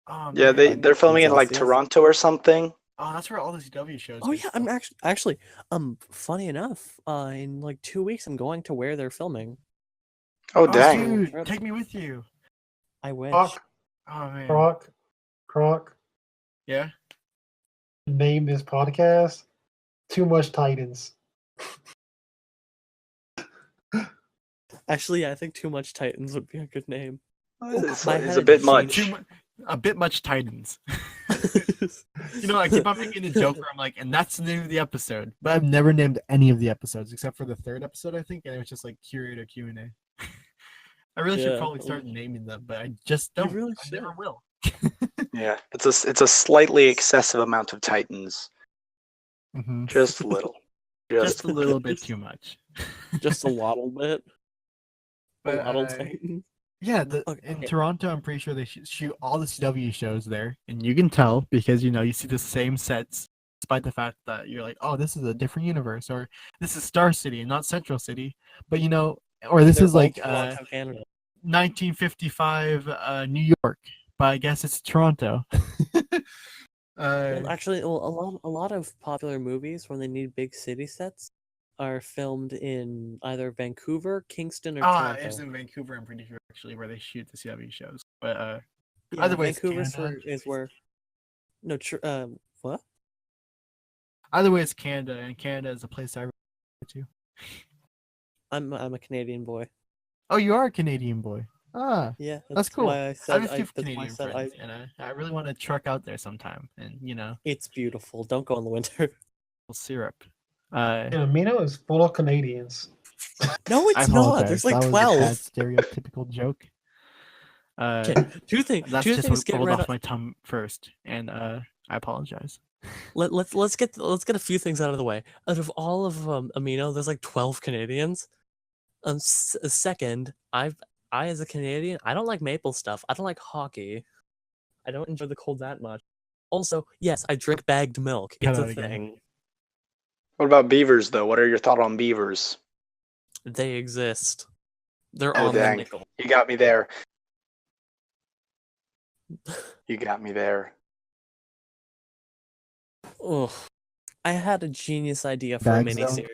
Oh Yeah, man. they're filming in like Celsius? Toronto or something. Oh, that's where all the CW shows. Oh are yeah, I'm filmed. actually funny enough, in like 2 weeks I'm going to where they're filming. Oh Oh, dang! dude, Trip. take me with you. I wish. Croc, Oh man. Croc. Yeah. Name this podcast. Too much Titans. Actually, yeah, I think Too Much Titans would be a good name. It's, my it's head a bit is much. A bit much Titans. You know, I keep on making a joke where I'm like, and that's the name of the episode. But I've never named any of the episodes except for the third episode, I think, and it was just like curator Q&A. I really should Yeah. probably start naming them, but I just don't. really I never should. will. Yeah, it's a slightly excessive amount of Titans. Mhm. Just a little. Just a little bit too much. Just a little bit. A But, little Titan. yeah, in Toronto, I'm pretty sure they shoot all the CW shows there, and you can tell because you see the same sets, despite the fact that you're like, oh, this is a different universe, or this is Star City and not Central City, but or this They're is like both Toronto, Canada. 1955 New York, but I guess it's Toronto. Well, actually, a lot of popular movies when they need big city sets are filmed in either Vancouver, Kingston, or Toronto. It's in Vancouver, I'm pretty sure, actually, where they shoot the CW shows. But Yeah, either way, it's Vancouver Canada. is where. No, what? Either way, it's Canada, and Canada is a place I really go to. I'm a Canadian boy. Oh, you are a Canadian boy. Ah, Yeah, that's cool. Why I I said have a few that's why I Canadian said friends, and I really want to truck out there sometime, and it's beautiful. Don't go in the winter. syrup. And Amino is full of Canadians. No, I it's not. apologize. There's like that 12. was a bad stereotypical joke. Okay, two things. That's Two just things what get rolled right off up. my tongue first, and I apologize. Let's get a few things out of the way. Out of all of Amino, there's like 12 Canadians. Second, I as a Canadian, I don't like maple stuff. I don't like hockey. I don't enjoy the cold that much. Also, yes, I drink bagged milk. Cut It's a out again. thing. What about beavers though? What are your thoughts on beavers? They exist. They're Oh on the dang! nickel. You got me there. You got me there. Ugh. I had a genius idea for a Bag mini zone? series.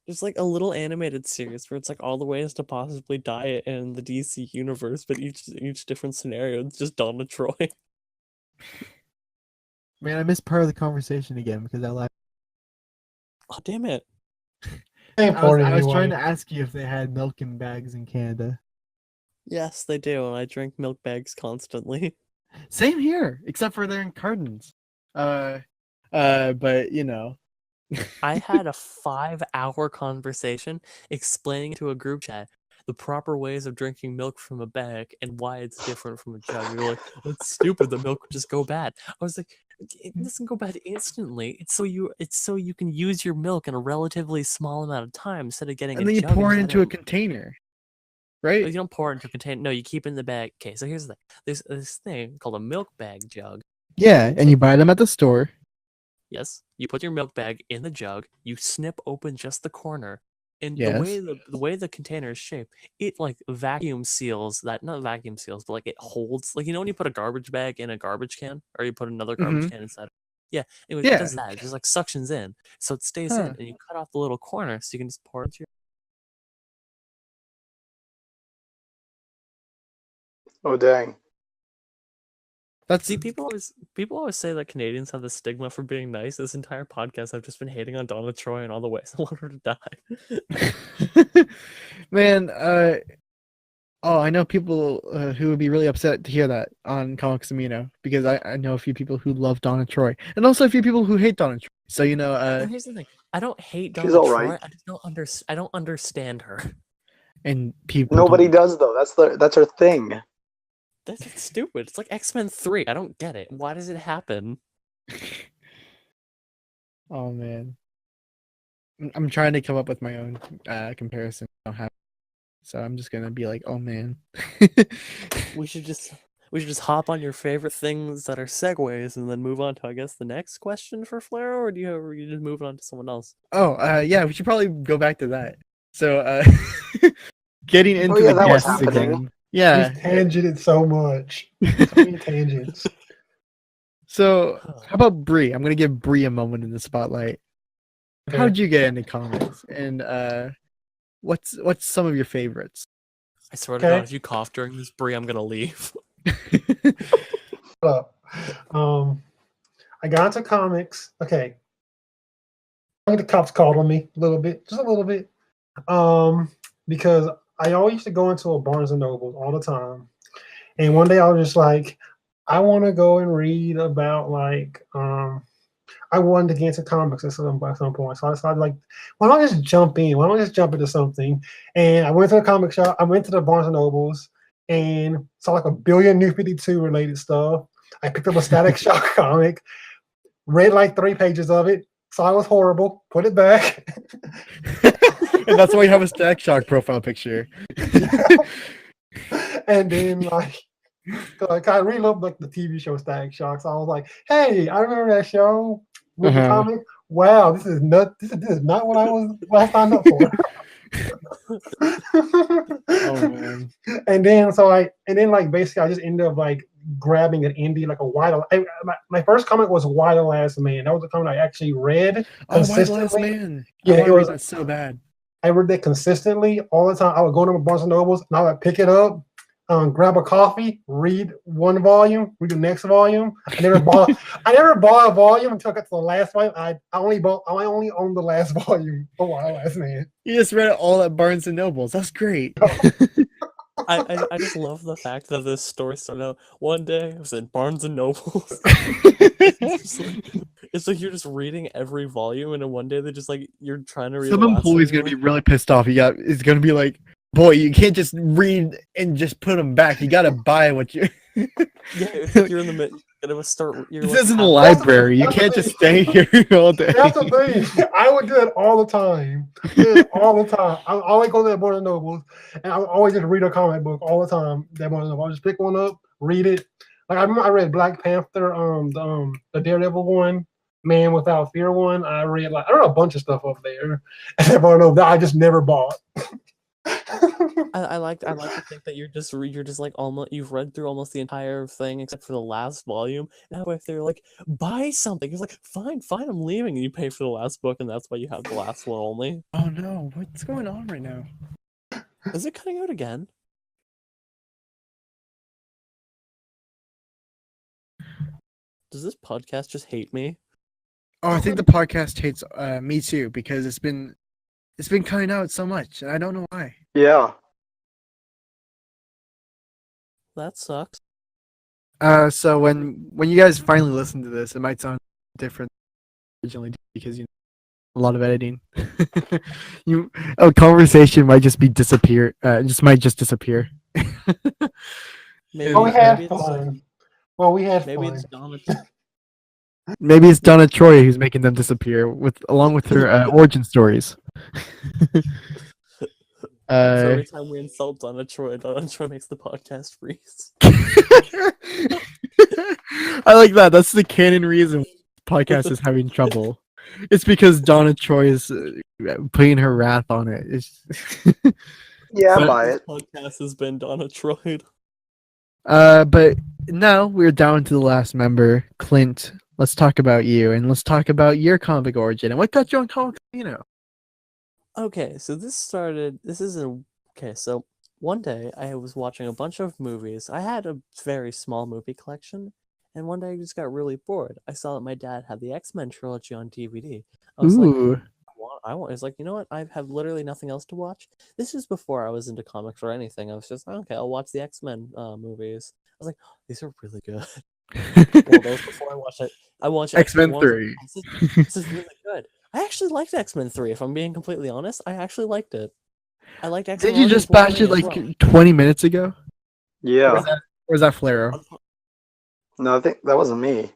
There's like a little animated series where it's like all the ways to possibly die in the DC universe, but each different scenario. It's just Donna Troy. Man, I missed part of the conversation again because I laughed. Oh damn it! I was trying to ask you if they had milk in bags in Canada. Yes, they do, and I drink milk bags constantly. Same here, except for they're in cartons. But I had a 5-hour conversation explaining to a group chat the proper ways of drinking milk from a bag and why it's different from a jug. You're like, that's stupid. The milk would just go bad. I was like, it doesn't go bad instantly. It's so you can use your milk in a relatively small amount of time instead of getting and a then you jug pour it and into a let container, You right? don't pour it into a container. No, you keep it in the bag. Okay, so here's the thing. There's this thing called a milk bag jug. Yeah, and you buy them at the store. Yes, you put your milk bag in the jug. You snip open just the corner, and Yes. the way the container is shaped, it like vacuum seals that not vacuum seals, but like it holds like when you put a garbage bag in a garbage can, or you put another garbage can inside. Yeah, anyway, it does that. It just like suctions in, so it stays in, and you cut off the little corner so you can just pour it into your. Oh dang! See, people always say that Canadians have the stigma for being nice. This entire podcast, I've just been hating on Donna Troy and all the ways I want her to die. Man, I know people who would be really upset to hear that on Comics Amino because I know a few people who love Donna Troy and also a few people who hate Donna Troy. So Well, here's the thing: I don't hate She's Donna all Troy. right. I just I don't understand her. and people Nobody don't. does though. That's her thing. That's stupid. It's like X-Men 3. I don't get it. Why does it happen? Oh man, I'm trying to come up with my own comparison. I don't have, so I'm just gonna be like, oh man. We should just hop on your favorite things that are segues and then move on to, I guess, the next question for Flaro, or are you just moving on to someone else? Oh, yeah, we should probably go back to that. So, getting into yeah, the that was guests happening. again. Yeah. He's tangented so much. So many tangents. So, how about Bree? I'm gonna give Bree a moment in the spotlight. Okay. How'd you get into comics? And what's some of your favorites? I swear to Okay. God, if you cough during this, Brie, I'm gonna leave. Up. I got into comics. Okay. I think the cops called on me a little bit, just a little bit. Because I always used to go into a Barnes and Noble all the time. And one day I was just like, I want to go and read about I wanted to get into comics at some point. So I decided, like, why don't I just jump in? Why don't I just jump into something? And I went to the comic shop. I went to the Barnes and Nobles and saw like a billion New 52 related stuff. I picked up a Static Shock comic, read like 3 pages of it, saw it was horrible, put it back. And that's why you have a Stack Shock profile picture. And then I really loved like the TV show Static Shock. So I was like, hey, I remember that show with the comic. Wow, this is not what I was signed up for. Oh man. And then basically I just ended up like grabbing an indie, like a my first comic was Why the Last Man. That was the comic I actually read consistently. Why the Last Man? Yeah, it was. That's so bad. I read that consistently all the time. I would go to Barnes and Nobles and I would pick it up, grab a coffee, read one volume, read the next volume. I never bought a volume until I got to the last volume. I only owned the last volume for Why the Last Man. You just read it all at Barnes and Nobles. That's great. I just love the fact that this story started out one day. It was in Barnes and Nobles. It's like you're just reading every volume, and then one day they're just like you're trying to read. Some employee's gonna be really pissed off. It's gonna be like, boy, you can't just read and just put them back. You gotta buy what you. Yeah, it's like you're in the middle. This isn't a library. You can't just stay here all day. That's the thing. I would do it all the time. I would always go to the Barnes and Nobles, and I would always just read a comic book all the time. I'll just pick one up, read it. Like I remember, I read Black Panther, the Daredevil one, Man Without Fear one. I read a bunch of stuff up there, and that I just never bought. I like to think that you're just like almost you've read through almost the entire thing except for the last volume. And if they're like, buy something, it's like fine, I'm leaving, and you pay for the last book, and that's why you have the last one only. Oh no, what's going on right now? Is it cutting out again? Does this podcast just hate me? Oh, I think the podcast hates me too because it's been cutting out so much, and I don't know why. Yeah. That sucks. So when you guys finally listen to this, it might sound different originally because a lot of editing. A conversation might just disappear. Might just disappear. Maybe, We had maybe fun. Well, we had maybe fun. it's Donna. Maybe it's Donna Troy who's making them disappear along with her origin stories. So every time we insult Donna Troy makes the podcast freeze. I like that. That's the canon reason the podcast is having trouble. It's because Donna Troy is putting her wrath on it. Yeah, I buy it. This podcast has been Donna Troy. But now we're down to the last member, Clint. Let's talk about you, and let's talk about your comic origin and what got you on comics. Okay, so so one day I was watching a bunch of movies. I had a very small movie collection, and one day I just got really bored. I saw that my dad had the X-Men trilogy on DVD. I was like, I want. It's like, you know what? I have literally nothing else to watch. This is before I was into comics or anything. I was just okay. I'll watch the X-Men movies. I was like, oh, these are really good. Well, that was before I watched it. I watched X-Men 3. This is really good. I actually liked X-Men 3. If I'm being completely honest, I actually liked it. I liked X-Men. Did you just bash it like 20 minutes ago? Yeah. Or is that Flaro? No, I think that wasn't me.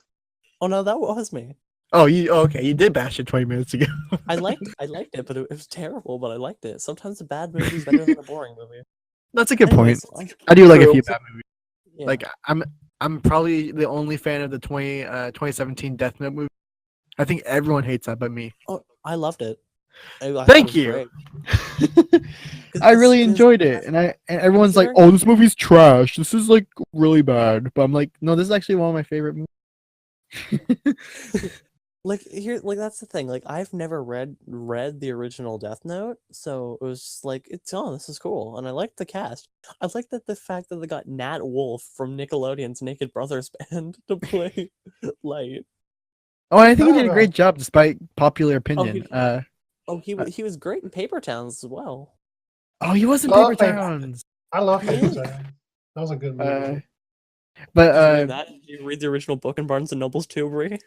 Oh no, that was me. Oh, okay? You did bash it 20 minutes ago. I liked it, but it was terrible. But I liked it. Sometimes a bad movie is better than a boring movie. That's a good Anyways, point. I do like a True. few bad movies. yeah. Like I'm probably the only fan of the 2017 Death Note movie. I think everyone hates that but me. Oh, I loved it. I thought Thank it was you. great. I really 'Cause- enjoyed it, and everyone's like, considering- "Oh, this movie's trash. This is like really bad." But I'm like, "No, this is actually one of my favorite movies." Like that's the thing. Like I've never read the original Death Note, so it was just like this is cool, and I liked the cast. I like that the fact that they got Nat Wolff from Nickelodeon's Naked Brothers band to play Light. Oh, I think he did a Oh. great job despite popular opinion. He was great in Paper Towns as well. He was in Love Paper Paper Towns. I love He Paper is. Towns. That was a good movie. But Did you read that? Did you read the original book in Barnes and Noble's too, Bree?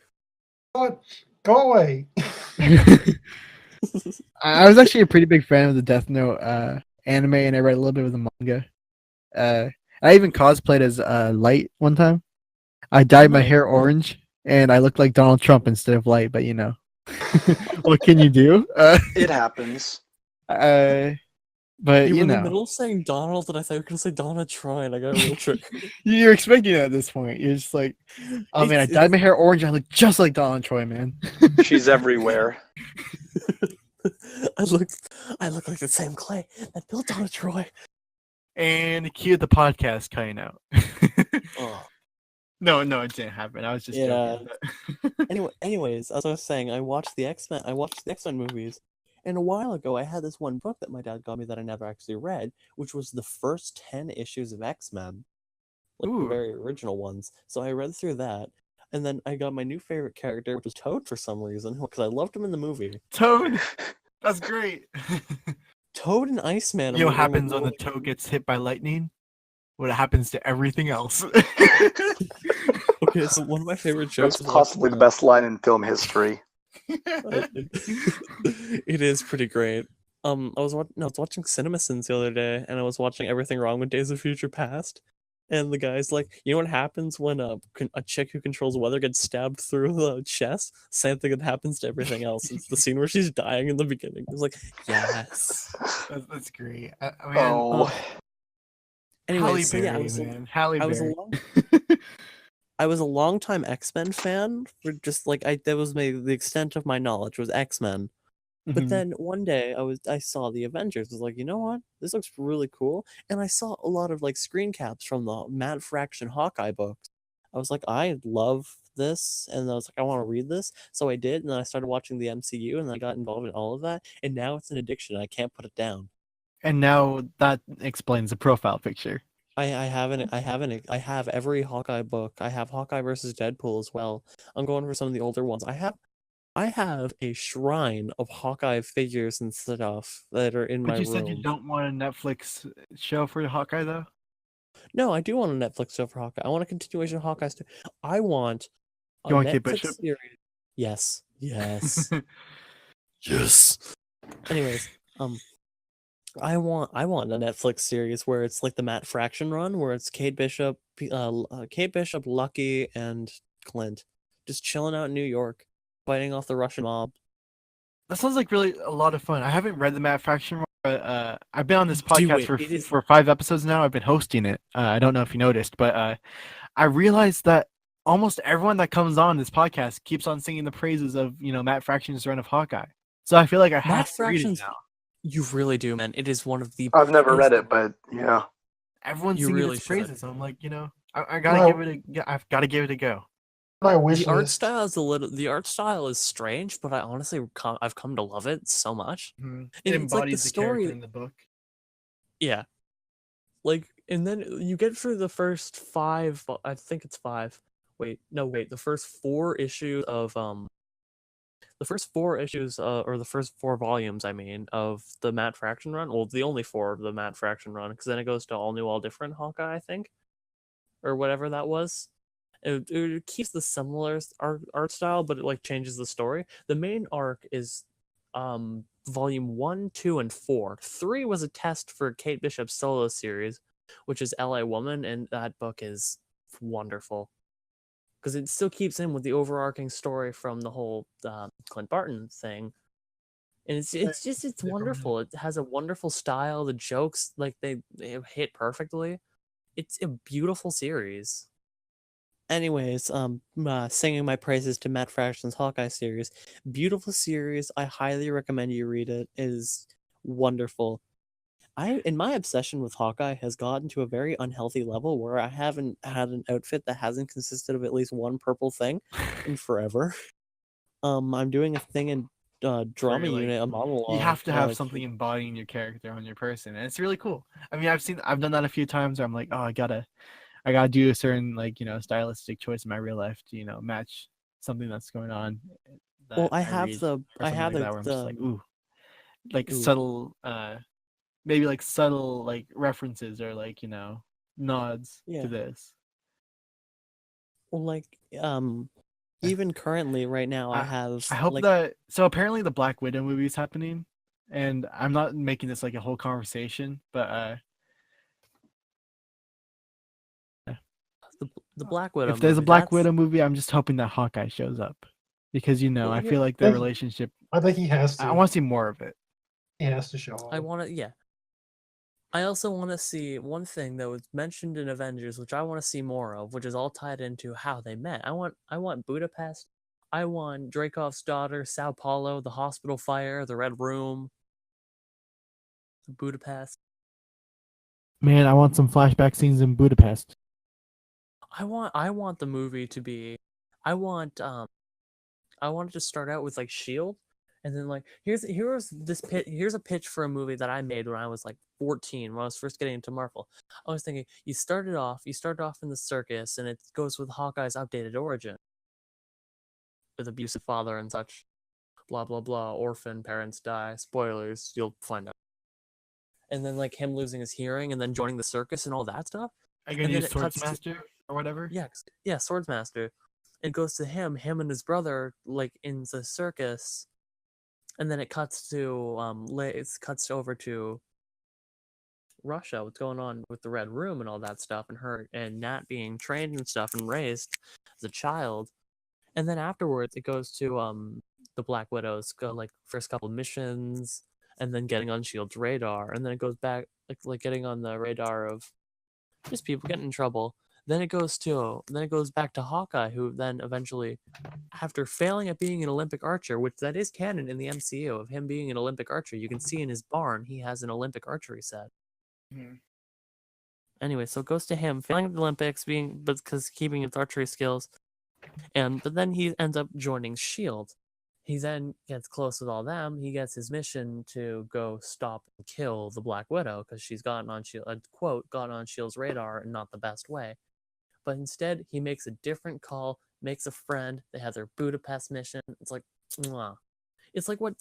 What? Go away. I was actually a pretty big fan of the Death Note anime, and I read a little bit of the manga. I even cosplayed as Light one time. I dyed my hair orange, and I looked like Donald Trump instead of Light. But what can you do? It happens. But You were you in the know, middle of saying Donald, and I thought you were going to say Donna Troy, and I got real triggered. you're expecting it at this point. You're just like, oh man, I It's- dyed my hair orange. I look just like Donald Troy, man. She's everywhere. I look like the same clay that built Donna Troy. And cue the podcast cutting out. Oh. No, it didn't happen. I was just Yeah. joking. Anyways, as I was saying, I watched the X-Men movies, and a while ago I had this one book that my dad got me that I never actually read, which was the first 10 issues of X-Men, like the Ooh. very original ones. So I read through that, and then I got my new favorite character, which was Toad for some reason, because I loved him in the movie. Toad, that's great. Toad and Iceman. You know what are happens when the toad gets hit by lightning? What happens to everything else? Okay, so one of my favorite jokes. That's possibly the best line in film history. It is pretty great. I was watching CinemaSins the other day, and I was watching Everything Wrong with Days of Future Past, and the guy's like, "You know what happens when a chick who controls weather gets stabbed through the chest? Same thing that happens to everything else. It's the scene where she's dying in the beginning." It's like, yes. That's great. I mean, Oh, Anyway, Halle so yeah, Berry, man. Halle Berry. I was a long-time X-Men fan. For just like that was the extent of my knowledge was X-Men. But Mhm. then one day I saw the Avengers. I was like, you know what? This looks really cool. And I saw a lot of like screen caps from the Matt Fraction Hawkeye books. I was like, I love this, and I was like, I want to read this. So I did, and then I started watching the MCU, and I got involved in all of that. And now it's an addiction. I can't put it down. And now that explains the profile picture. I have every Hawkeye book. I have Hawkeye versus Deadpool as well. I'm going for some of the older ones. I have a shrine of Hawkeye figures and stuff that are in But my you room. said you don't want a Netflix show for Hawkeye, though? No, I do want a Netflix show for Hawkeye. I want a continuation of Hawkeye. I want a You want Kate Netflix Bishop? series. Yes. Yes. Anyways, I want a Netflix series where it's like the Matt Fraction run, where it's Kate Bishop, Lucky, and Clint just chilling out in New York, fighting off the Russian mob. That sounds like really a lot of fun. I haven't read the Matt Fraction, but I've been on this Do podcast it. for 5 episodes now. I've been hosting it. I don't know if you noticed, but I realized that almost everyone that comes on this podcast keeps on singing the praises of Matt Fraction's run of Hawkeye. So I feel like I have to read it Fraction's now. You really do, man. It is one of the. I've never read best- it, but yeah. Everyone's You singing really its should. praises. I'm like, I gotta Well- give it I've got to give it a go. My wish The art list. style is the art style is strange, but I honestly I've come to love it so much. It It's like the embodies the story- character in the book. Yeah. Like, and then you get through the first 5, I think it's 5. The first 4 issues of the first 4 issues or the first 4 volumes, I mean, of the Matt Fraction run. Well, the only 4 of the Matt Fraction run, because then it goes to All New, All Different Hawkeye, I think, or whatever that was. It keeps the similar art style, but it like changes the story. The main arc is volume 1, 2, and 4. 3 was a test for Kate Bishop's solo series, which is LA Woman, and that book is wonderful because it still keeps in with the overarching story from the whole Clint Barton thing. And it's Different wonderful. It has a wonderful style. The jokes, like they hit perfectly. It's a beautiful series. Anyways, singing my praises to Matt Fraction's Hawkeye series. Beautiful series. I highly recommend you read it. It is wonderful. In my obsession with Hawkeye has gotten to a very unhealthy level where I haven't had an outfit that hasn't consisted of at least one purple thing in forever. I'm doing a thing in drama like, unit, a monologue. You have to have something embodying your character on your person, and it's really cool. I mean, I've done that a few times where I'm like, oh, I gotta do a certain, like, stylistic choice in my real life to, match something that's going on. Well, I read, have or something like that, where I'm just like, ooh, like subtle, maybe like subtle, like references or like nods to this. Well, like even currently right now I hope like, that, so apparently the Black Widow movie is happening, and I'm not making this like a whole conversation, but the Black Widow if there's a movie, Black Widow movie, I'm just hoping that Hawkeye shows up, because I feel like the relationship, I think he has to. I want to see more of it. He has to show up. I want to, yeah. I also want to see one thing that was mentioned in Avengers, which I want to see more of, which is all tied into how they met. I want Budapest. I want Dreykov's daughter, Sao Paulo, the hospital fire, the Red Room, Budapest. Man, I want some flashback scenes in Budapest. I want the movie to be. I want it to start out with like Shield, and then like here's a pitch for a movie that I made when I was like 14, when I was first getting into Marvel. I was thinking you start off in the circus, and it goes with Hawkeye's updated origin, with abusive father and such, blah blah blah, orphan, parents die, spoilers, you'll find out. And then like him losing his hearing, and then joining the circus and all that stuff. Are you gonna use Swordsmaster or whatever? Yeah, Swordsmaster. It goes to him and his brother like in the circus, and then it cuts to over to Russia. What's going on with the Red Room and all that stuff, and her and Nat being trained and stuff and raised as a child, and then afterwards it goes to the Black Widow's like first couple missions, and then getting on Shield's radar, and then it goes back like getting on the radar of just people getting in trouble. Then it goes back to Hawkeye, who then eventually, after failing at being an Olympic archer, which that is canon in the MCU of him being an Olympic archer, you can see in his barn he has an Olympic archery set. Mm-hmm. Anyway, so it goes to him failing at the Olympics, because keeping his archery skills, but then he ends up joining Shield. He then gets close with all them. He gets his mission to go stop and kill the Black Widow because she's gotten on Shield's radar in not the best way. But instead, he makes a different call, makes a friend. They have their Budapest mission. It's like, mwah. It's like what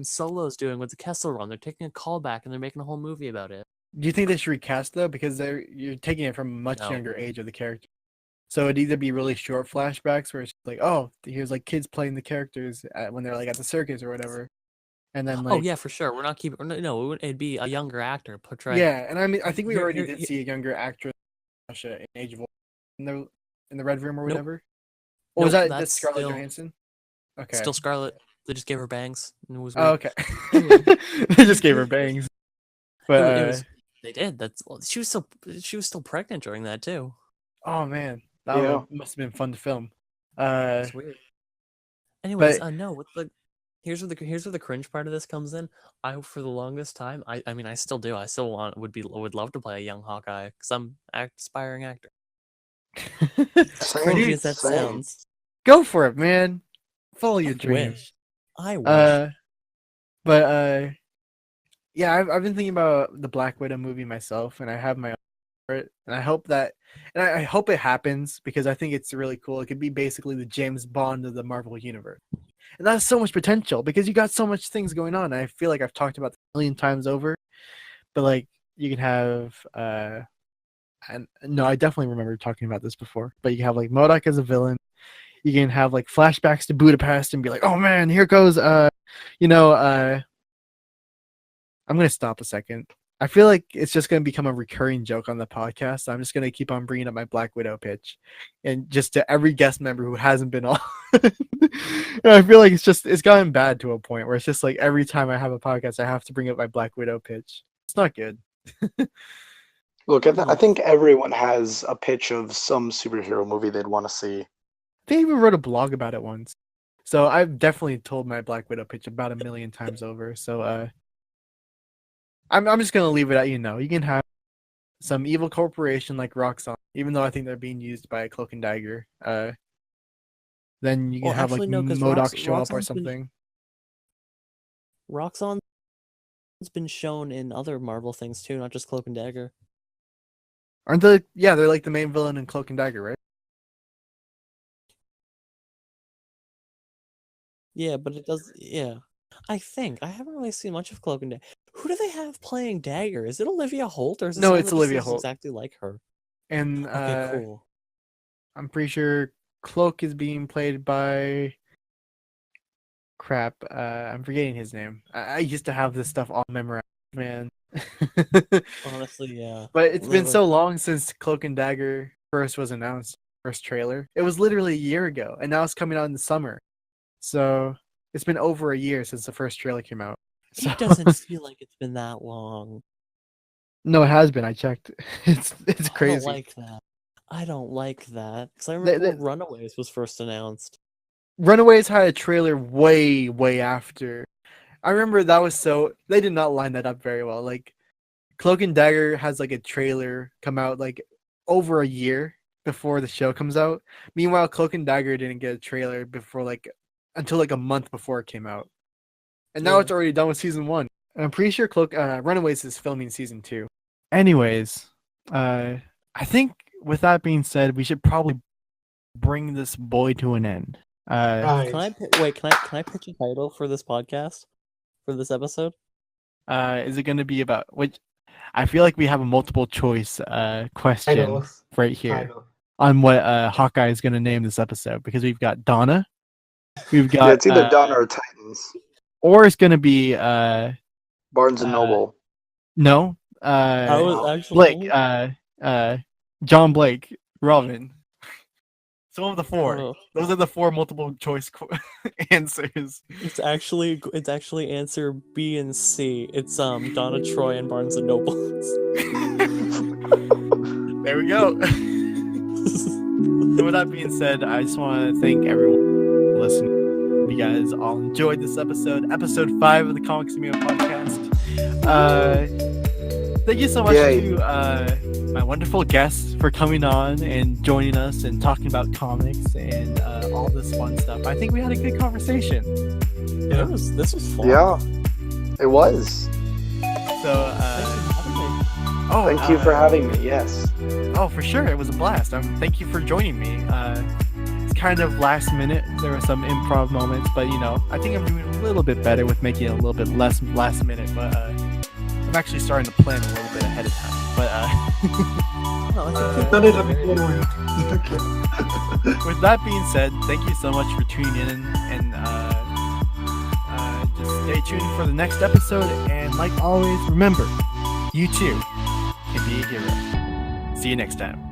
Solo's doing with the Kessel Run. They're taking a callback and they're making a whole movie about it. Do you think they should recast though? Because you're taking it from a much younger age of the character. So it'd either be really short flashbacks where it's like, oh, here's like kids playing the characters when they're like at the circus or whatever, and then like, oh yeah, for sure, we're not keeping. No, it'd be a younger actor portraying. Yeah, and I mean, I think we already did see a younger actress in Age of Ultron in the Red Room or whatever. Or was that's Scarlett Johansson? Okay, still Scarlett. They just gave her bangs. And it was weird. Oh, okay. They just gave her bangs, but they did. She was still pregnant during that too. Oh man. That must have been fun to film. It's weird. Anyways, no. Here's where the cringe part of this comes in. For the longest time, I mean, I still do. I still would love to play a young Hawkeye because I'm an aspiring actor. As cringy as that sounds, go for it, man. Follow your dreams. I wish. Yeah, I've been thinking about the Black Widow movie myself, and I have my own for it, and I hope it happens because I think it's really cool. It could be basically the James Bond of the Marvel universe, and that's so much potential because you got so much things going on. And I feel like I've talked about it a million times over, but like you can have, and no, I definitely remember talking about this before. But you can have like MODOK as a villain. You can have like flashbacks to Budapest and be like, oh man, here goes, I'm gonna stop a second. I feel like it's just going to become a recurring joke on the podcast. I'm just going to keep on bringing up my Black Widow pitch, and just to every guest member who hasn't been on. And I feel like it's gotten bad to a point where it's just like every time I have a podcast, I have to bring up my Black Widow pitch. It's not good. Look, I think everyone has a pitch of some superhero movie they'd want to see. They even wrote a blog about it once. So I've definitely told my Black Widow pitch about 1 million times over. So I'm just gonna leave it at you can have some evil corporation like Roxxon, even though I think they're being used by Cloak and Dagger. Then you can Well, have actually, like no, 'cause MODOK show up or Roxxon's been- something. Roxxon's been shown in other Marvel things too, not just Cloak and Dagger. Aren't they? Yeah, they're like the main villain in Cloak and Dagger, right? Yeah, but it does. Yeah, I think I haven't really seen much of Cloak and Dagger. Who do they have playing Dagger? Is it Olivia Holt or is it No, someone it's that just Olivia looks Holt. exactly like her? And Okay, cool. I'm pretty sure Cloak is being played by crap. I'm forgetting his name. I used to have this stuff all memorized, man. Honestly, yeah. But it's been Really. so long since Cloak and Dagger first was announced, first trailer. It was literally a year ago, and now it's coming out in the summer. So it's been over a year since the first trailer came out. So, It doesn't feel like it's been that long. no, it has been. I checked. It's I crazy. don't like that. I don't like that because I They- remember they- when Runaways was first announced. Runaways had a trailer way after. I remember that was so they did not line that up very well. Like Cloak and Dagger has like a trailer come out like over a year before the show comes out. Meanwhile, Cloak and Dagger didn't get a trailer before like until like a month before it came out. And now Yeah. it's already done with season 1. And I'm pretty sure Runaways is filming season 2. Anyways, I think with that being said, we should probably bring this boy to an end. Nice. Can I pitch a title for this podcast? For this episode? Is it going to be about which? I feel like we have a multiple choice question Titles. right here Title. on what Hawkeye is going to name this episode, because we've got Donna, we've got Yeah, it's either Donna or Titans. or it's going to be Barnes and Noble. no I was actually Blake John Blake Robin. So one of the 4. Oh. Those are the 4 multiple choice answers. It's actually answer B and C. It's Donna Troy and Barnes and Noble. There we go. So with that being said, I just want to thank everyone for listening. Hope you guys all enjoyed this episode 5 of the Comics Amino podcast. Thank you so much Yay. to my wonderful guests for coming on and joining us and talking about comics and all this fun stuff. I think we had a good conversation. Yeah, this was fun. Yeah, it was. So, Thank you for having me. Yes. Oh, for sure. It was a blast. Thank you for joining me. It's kind of last minute. There were some improv moments, but I think I'm doing a little bit better with making it a little bit less last minute. But I'm actually starting to plan a little bit ahead of time. But That is a big one. with that being said, thank you so much for tuning in, and just stay tuned for the next episode. And like always, remember, you too can be a hero. See you next time.